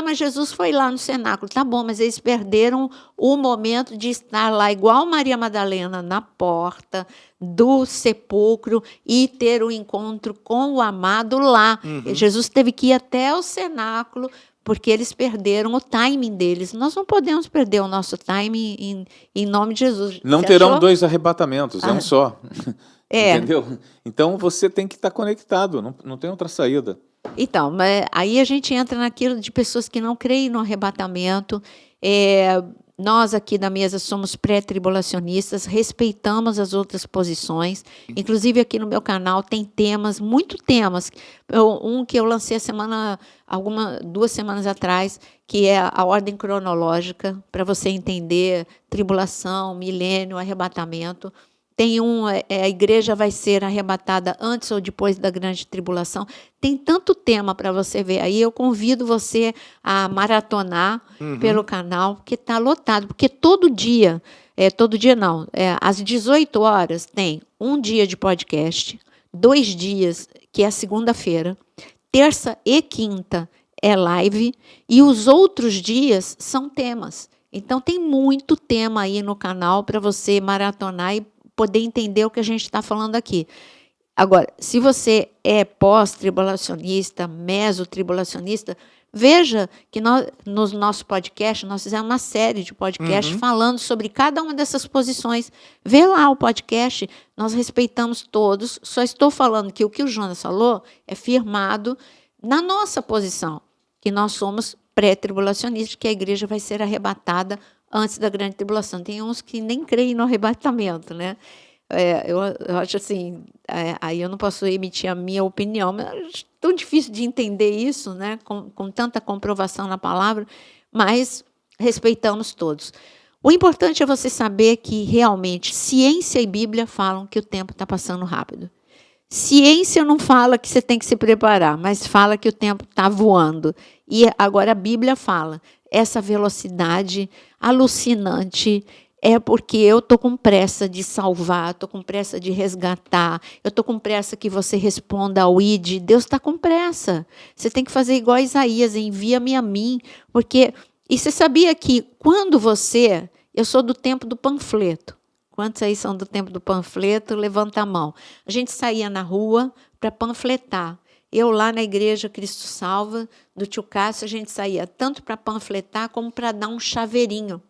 Mas Jesus foi lá no cenáculo. Tá bom, mas eles perderam o momento de estar lá, igual Maria Madalena, na porta do sepulcro e ter um encontro com o amado lá. Uhum. Jesus teve que ir até o cenáculo, porque eles perderam o timing deles. Nós não podemos perder o nosso timing em nome de Jesus. Não terão 2 arrebatamentos, é um só. Entendeu? Então, você tem que estar conectado, não tem outra saída. Então, mas aí a gente entra naquilo de pessoas que não creem no arrebatamento. Nós aqui da mesa somos pré-tribulacionistas, respeitamos as outras posições. Inclusive, aqui no meu canal tem muitos temas. Um que eu lancei 2 semanas atrás, que é a ordem cronológica, para você entender tribulação, milênio, arrebatamento. Tem a igreja vai ser arrebatada antes ou depois da grande tribulação. Tem tanto tema para você ver aí. Eu convido você a maratonar pelo canal, porque está lotado. Porque todo dia não, às 18 horas tem um dia de podcast, 2 dias, que é a segunda-feira, terça e quinta é live, e os outros dias são temas. Então, tem muito tema aí no canal para você maratonar e poder entender o que a gente está falando aqui. Agora, se você é pós-tribulacionista, mesotribulacionista, veja que no nosso podcast, nós fizemos uma série de podcasts falando sobre cada uma dessas posições. Vê lá o podcast, nós respeitamos todos, só estou falando que o Jonas falou é firmado na nossa posição, que nós somos pré-tribulacionistas, que a igreja vai ser arrebatada antes da grande tribulação. Tem uns que nem creem no arrebatamento, né? Eu acho assim, aí eu não posso emitir a minha opinião, mas é tão difícil de entender isso, né? Com tanta comprovação na palavra, mas respeitamos todos. O importante é você saber que, realmente, ciência e Bíblia falam que o tempo está passando rápido. Ciência não fala que você tem que se preparar, mas fala que o tempo está voando. E agora a Bíblia fala, essa velocidade alucinante é porque eu estou com pressa de salvar, estou com pressa de resgatar, eu estou com pressa que você responda ao ID. Deus está com pressa. Você tem que fazer igual a Isaías, envia-me a mim. Porque, e você sabia que quando eu sou do tempo do panfleto. Quantos aí são do tempo do panfleto? Levanta a mão. A gente saía na rua para panfletar. Eu lá na igreja Cristo Salva, do tio Cássio, a gente saía tanto para panfletar como para dar um chaveirinho.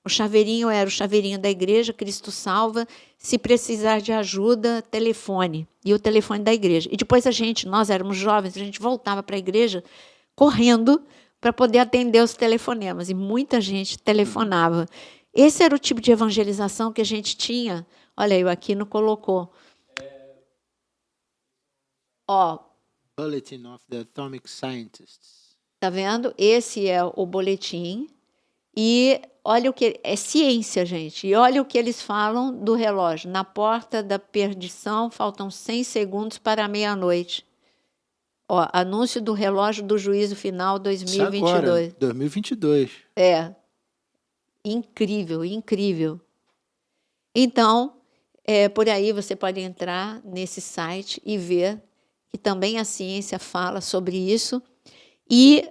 O chaveirinho era o chaveirinho da igreja, Cristo Salva. Se precisar de ajuda, telefone. E o telefone da igreja. E depois nós éramos jovens, a gente voltava para a igreja correndo para poder atender os telefonemas. E muita gente telefonava. Esse era o tipo de evangelização que a gente tinha. Olha aí, o Aquino colocou. Bulletin of the Atomic Scientists. Tá vendo? Esse é o boletim. E olha o que... É ciência, gente. E olha o que eles falam do relógio. Na porta da perdição, faltam 100 segundos para a meia-noite. Anúncio do relógio do juízo final 2022. Isso agora, 2022. Incrível, incrível. Então, por aí você pode entrar nesse site e ver que também a ciência fala sobre isso. E,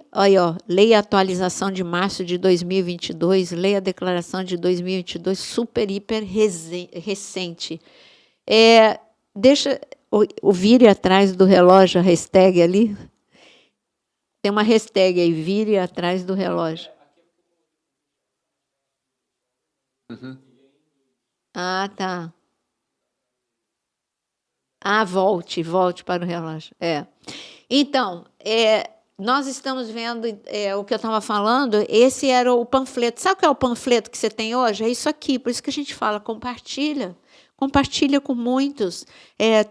leia a atualização de março de 2022, leia a declaração de 2022, super, hiper recente. Deixa o vire atrás do relógio, a hashtag ali. Tem uma hashtag aí, vire atrás do relógio. Ah, tá. Volte para o relógio. Então, nós estamos vendo o que eu estava falando, esse era o panfleto. Sabe o que é o panfleto que você tem hoje? É isso aqui, por isso que a gente fala, compartilha. Compartilha com muitos,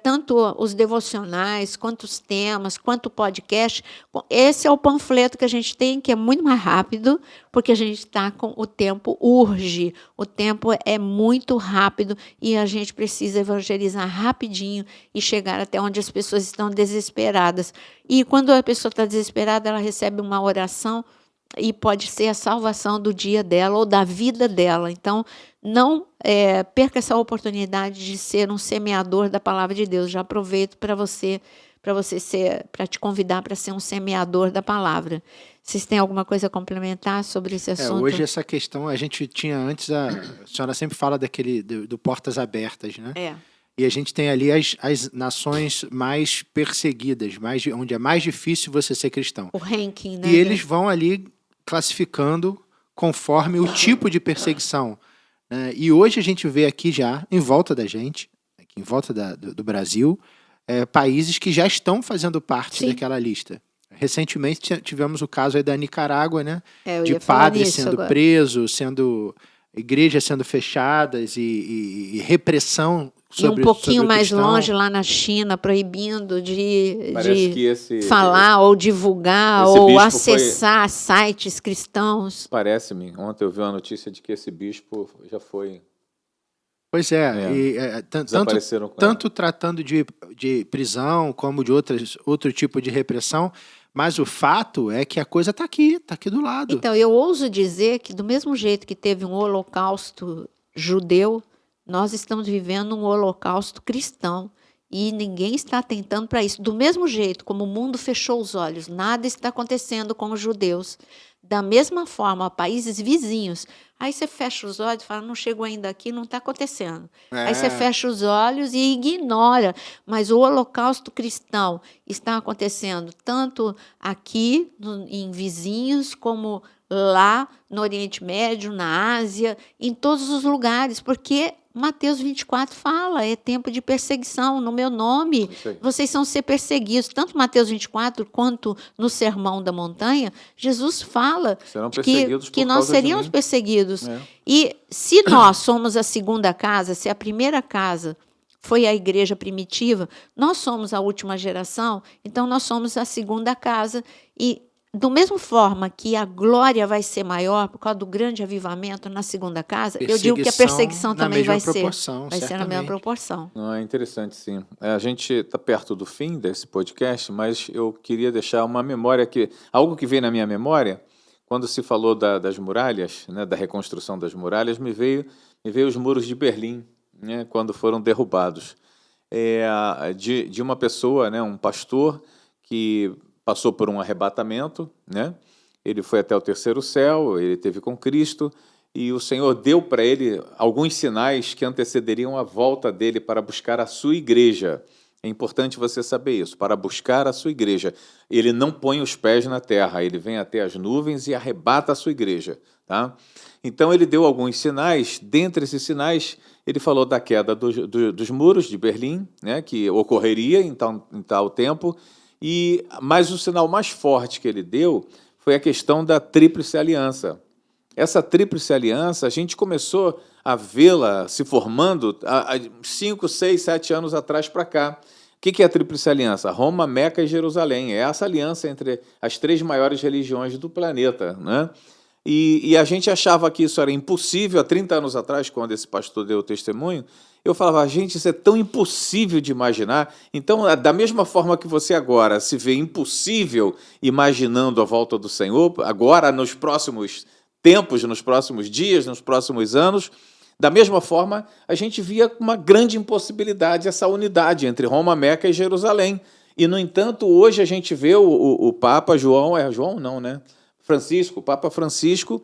tanto os devocionais, quanto os temas, quanto o podcast. Esse é o panfleto que a gente tem, que é muito mais rápido, porque a gente está com o tempo urge, o tempo é muito rápido e a gente precisa evangelizar rapidinho e chegar até onde as pessoas estão desesperadas. E quando a pessoa está desesperada, ela recebe uma oração e pode ser a salvação do dia dela ou da vida dela. Então, não perca essa oportunidade de ser um semeador da palavra de Deus. Já aproveito para te convidar para ser um semeador da palavra. Vocês têm alguma coisa a complementar sobre esse assunto? Hoje essa questão, a gente tinha antes, a senhora sempre fala do Portas Abertas, né? E a gente tem ali as nações mais perseguidas, onde é mais difícil você ser cristão. O ranking, né? E eles vão ali classificando conforme o tipo de perseguição. E hoje a gente vê aqui já, em volta da gente, aqui em volta do Brasil, países que já estão fazendo parte daquela lista. Recentemente tivemos o caso aí da Nicarágua, né? De padres sendo presos, igrejas sendo fechadas e repressão. E um pouquinho mais longe, lá na China, proibindo de falar ou divulgar ou acessar sites cristãos. Parece-me, ontem eu vi uma notícia de que esse bispo já foi Pois é, e Desapareceram com ela. tanto tratando de prisão como de outro tipo de repressão, mas o fato é que a coisa está aqui do lado. Então, eu ouso dizer que, do mesmo jeito que teve um holocausto judeu, nós estamos vivendo um holocausto cristão. E ninguém está atentando para isso. Do mesmo jeito como o mundo fechou os olhos, nada está acontecendo com os judeus. Da mesma forma, países vizinhos. Aí você fecha os olhos e fala, não chegou ainda aqui, não está acontecendo. Aí você fecha os olhos e ignora. Mas o holocausto cristão está acontecendo tanto aqui, em vizinhos, como lá no Oriente Médio, na Ásia, em todos os lugares, porque Mateus 24 fala, é tempo de perseguição, no meu nome, vocês vão ser perseguidos. Tanto Mateus 24 quanto no Sermão da Montanha, Jesus fala que nós seríamos perseguidos. E se nós somos a segunda casa, se a primeira casa foi a igreja primitiva, nós somos a última geração, então nós somos a segunda casa. E do mesmo forma que a glória vai ser maior por causa do grande avivamento na segunda casa, eu digo que a perseguição também vai ser na mesma proporção. Não, é interessante, sim. A gente está perto do fim desse podcast, mas eu queria deixar uma memória algo que veio na minha memória quando se falou das muralhas, né, da reconstrução das muralhas, me veio os muros de Berlim, né, quando foram derrubados, de uma pessoa, né, um pastor que passou por um arrebatamento, né? Ele foi até o terceiro céu, ele esteve com Cristo, e o Senhor deu para ele alguns sinais que antecederiam a volta dele para buscar a sua igreja. É importante você saber isso, para buscar a sua igreja. Ele não põe os pés na terra, ele vem até as nuvens e arrebata a sua igreja. Tá? Então ele deu alguns sinais, dentre esses sinais, ele falou da queda dos muros de Berlim, né? Que ocorreria em tal tempo. Mas o sinal mais forte que ele deu foi a questão da Tríplice Aliança. Essa Tríplice Aliança, a gente começou a vê-la se formando há 5, 6, 7 anos atrás para cá. O que é a Tríplice Aliança? Roma, Meca e Jerusalém. É essa aliança entre as 3 maiores religiões do planeta, né? E a gente achava que isso era impossível há 30 anos atrás, quando esse pastor deu o testemunho. Eu falava, gente, isso é tão impossível de imaginar. Então, da mesma forma que você agora se vê impossível imaginando a volta do Senhor, agora nos próximos tempos, nos próximos dias, nos próximos anos, da mesma forma, a gente via uma grande impossibilidade essa unidade entre Roma, Meca e Jerusalém. E, no entanto, hoje a gente vê o Papa João, o Papa Francisco,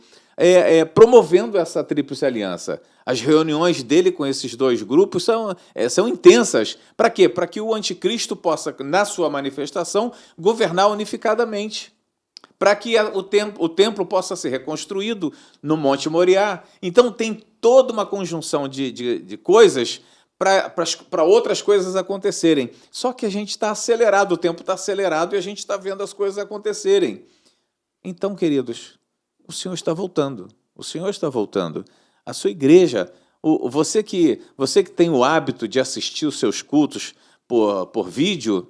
promovendo essa Tríplice Aliança. As reuniões dele com esses 2 grupos são intensas. Para quê? Para que o anticristo possa, na sua manifestação, governar unificadamente. Para que o templo possa ser reconstruído no Monte Moriá. Então, tem toda uma conjunção de coisas para outras coisas acontecerem. Só que a gente está acelerado, o tempo está acelerado e a gente está vendo as coisas acontecerem. Então, queridos, o Senhor está voltando. O Senhor está voltando. A sua igreja, você que tem o hábito de assistir os seus cultos por vídeo,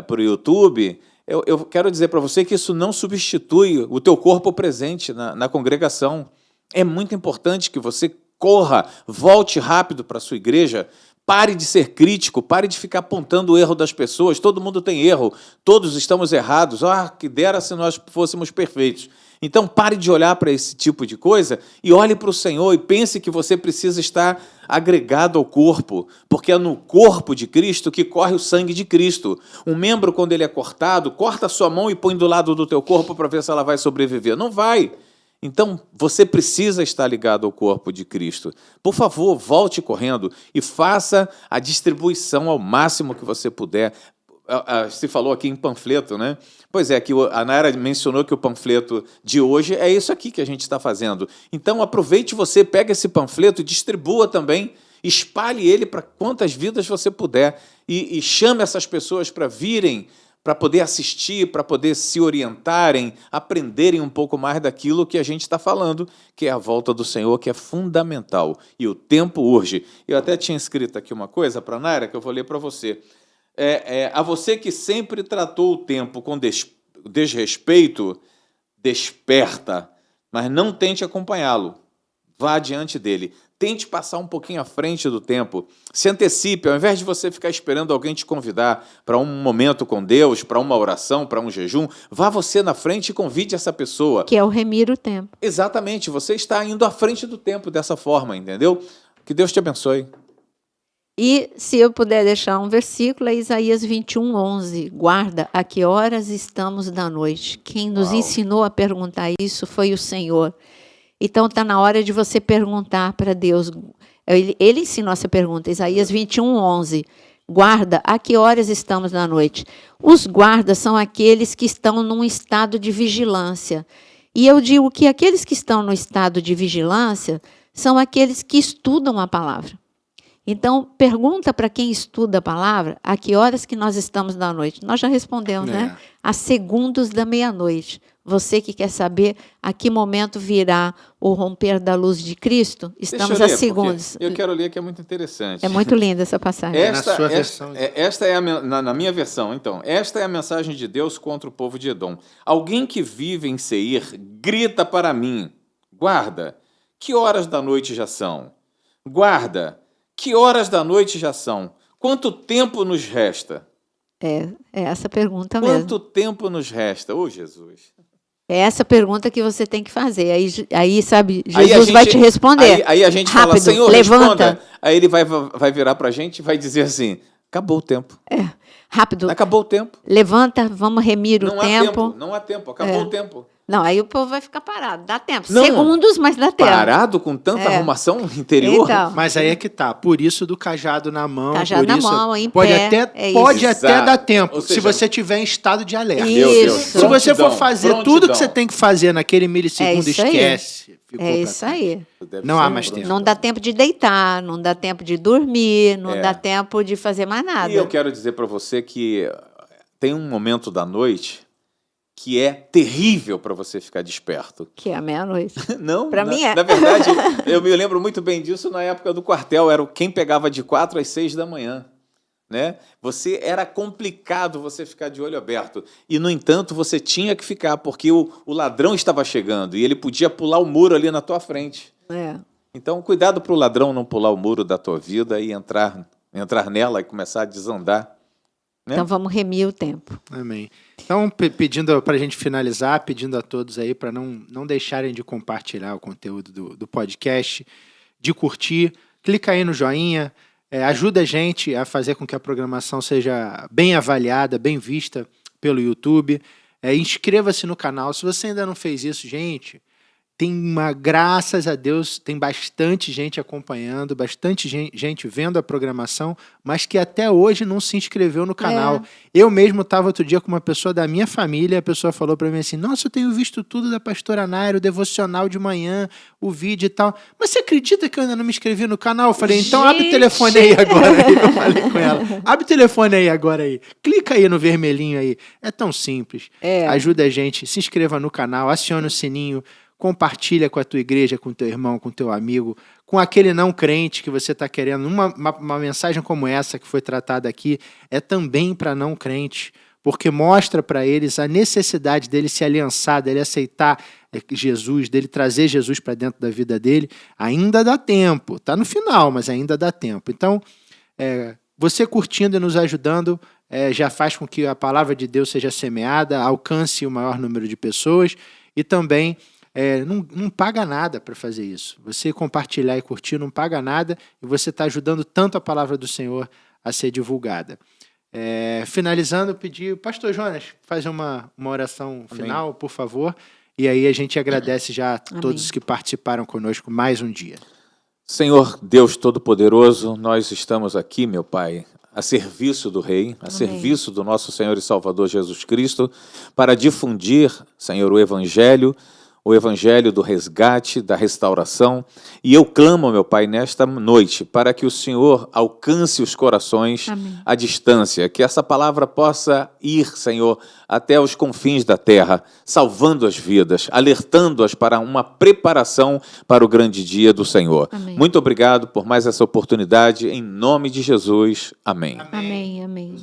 por YouTube, eu quero dizer para você que isso não substitui o teu corpo presente na congregação. É muito importante que você corra, volte rápido para a sua igreja, pare de ser crítico, pare de ficar apontando o erro das pessoas. Todo mundo tem erro, todos estamos errados. Que dera se nós fôssemos perfeitos. Então, pare de olhar para esse tipo de coisa e olhe para o Senhor e pense que você precisa estar agregado ao corpo, porque é no corpo de Cristo que corre o sangue de Cristo. Um membro, quando ele é cortado, corta a sua mão e põe do lado do teu corpo para ver se ela vai sobreviver. Não vai. Então, você precisa estar ligado ao corpo de Cristo. Por favor, volte correndo e faça a distribuição ao máximo que você puder. Se falou aqui em panfleto, né? Pois é, que a Nayara mencionou que o panfleto de hoje é isso aqui que a gente está fazendo. Então, aproveite você, pega esse panfleto e distribua também, espalhe ele para quantas vidas você puder e chame essas pessoas para virem, para poder assistir, para poder se orientarem, aprenderem um pouco mais daquilo que a gente está falando, que é a volta do Senhor, que é fundamental. E o tempo urge. Eu até tinha escrito aqui uma coisa para a Nayara, que eu vou ler para você. A você que sempre tratou o tempo com desrespeito, desperta, mas não tente acompanhá-lo. Vá adiante dele. Tente passar um pouquinho à frente do tempo. Se antecipe, ao invés de você ficar esperando alguém te convidar para um momento com Deus, para uma oração, para um jejum, vá você na frente e convide essa pessoa. Que é o remir o tempo. Exatamente, você está indo à frente do tempo dessa forma, entendeu? Que Deus te abençoe. E se eu puder deixar um versículo, é Isaías 21:11. Guarda, a que horas estamos da noite? Quem nos ensinou a perguntar isso foi o Senhor. Então está na hora de você perguntar para Deus. Ele ensinou essa pergunta, Isaías 21:11. Guarda, a que horas estamos da noite? Os guardas são aqueles que estão num estado de vigilância. E eu digo que aqueles que estão no estado de vigilância são aqueles que estudam a palavra. Então, pergunta para quem estuda a palavra, a que horas que nós estamos da noite? Nós já respondemos, né? A segundos da meia-noite. Você que quer saber a que momento virá o romper da luz de Cristo, estamos a segundos. Eu quero ler, que é muito interessante. É muito linda essa passagem. Esta é na minha versão, então. Esta é a mensagem de Deus contra o povo de Edom. Alguém que vive em Seir grita para mim: guarda, que horas da noite já são? Guarda, que horas da noite já são? Quanto tempo nos resta? É essa pergunta mesmo. Quanto tempo nos resta? Ô, Jesus! É essa pergunta que você tem que fazer. Aí sabe, Jesus vai te responder. Aí a gente rápido, fala: Senhor, levanta. responda. Aí ele vai virar para a gente e vai dizer assim: acabou o tempo. Rápido. Acabou o tempo. Levanta, vamos remir o tempo. Não há tempo, acabou o tempo. Não, aí o povo vai ficar parado. Dá tempo. Não, segundos, mas dá tempo. Parado com tanta arrumação interior? Então, mas aí é que tá. Por isso do cajado na mão. Cajado por na isso, mão, em pode pé. até dar tempo, Ou seja, se você tiver em estado de alerta. Isso. Se você for fazer tudo que você tem que fazer naquele milissegundo, esquece. Isso aí. Não há mais tempo. Não dá tempo de deitar, não dá tempo de dormir, não dá tempo de fazer mais nada. E eu quero dizer para você que tem um momento da noite que é terrível para você ficar desperto. Que é a meia-noite. Não, para mim é. Na verdade, eu me lembro muito bem disso na época do quartel. Era quem pegava de 4 às 6 da manhã. Né? Era complicado você ficar de olho aberto. E, no entanto, você tinha que ficar, porque o ladrão estava chegando e ele podia pular o muro ali na tua frente. Então, cuidado para o ladrão não pular o muro da tua vida e entrar nela e começar a desandar. Né? Então, vamos remir o tempo. Amém. Então, pedindo para a gente finalizar, pedindo a todos aí para não deixarem de compartilhar o conteúdo do podcast, de curtir, clica aí no joinha, ajuda a gente a fazer com que a programação seja bem avaliada, bem vista pelo YouTube. Inscreva-se no canal. Se você ainda não fez isso, gente, graças a Deus, tem bastante gente acompanhando, bastante gente vendo a programação, mas que até hoje não se inscreveu no canal. Eu mesmo estava outro dia com uma pessoa da minha família, a pessoa falou para mim assim: nossa, eu tenho visto tudo da pastora Naira, o devocional de manhã, o vídeo e tal, mas você acredita que eu ainda não me inscrevi no canal? Eu falei: então abre o telefone aí agora. Eu falei com ela: abre o telefone aí agora aí, clica aí no vermelhinho aí. É tão simples. Ajuda a gente, se inscreva no canal, acione o sininho, compartilha com a tua igreja, com o teu irmão, com o teu amigo, com aquele não crente que você está querendo. Uma mensagem como essa que foi tratada aqui é também para não crente, porque mostra para eles a necessidade dele se aliançar, dele aceitar Jesus, dele trazer Jesus para dentro da vida dele. Ainda dá tempo, está no final, mas ainda dá tempo. Então, você curtindo e nos ajudando já faz com que a palavra de Deus seja semeada, alcance o maior número de pessoas e também não paga nada para fazer isso. Você compartilhar e curtir não paga nada e você está ajudando tanto a palavra do Senhor a ser divulgada. Finalizando, eu pedi o pastor Jonas fazer uma oração final, amém, por favor, e aí a gente agradece já a todos que participaram conosco mais um dia. Senhor Deus Todo-Poderoso, nós estamos aqui, meu Pai, a serviço do Rei, a serviço do nosso Senhor e Salvador Jesus Cristo, para difundir, Senhor, o Evangelho do resgate, da restauração. E eu clamo, meu Pai, nesta noite, para que o Senhor alcance os corações à distância, que essa palavra possa ir, Senhor, até os confins da terra, salvando as vidas, alertando-as para uma preparação para o grande dia do Senhor. Amém. Muito obrigado por mais essa oportunidade, em nome de Jesus. Amém. Amém.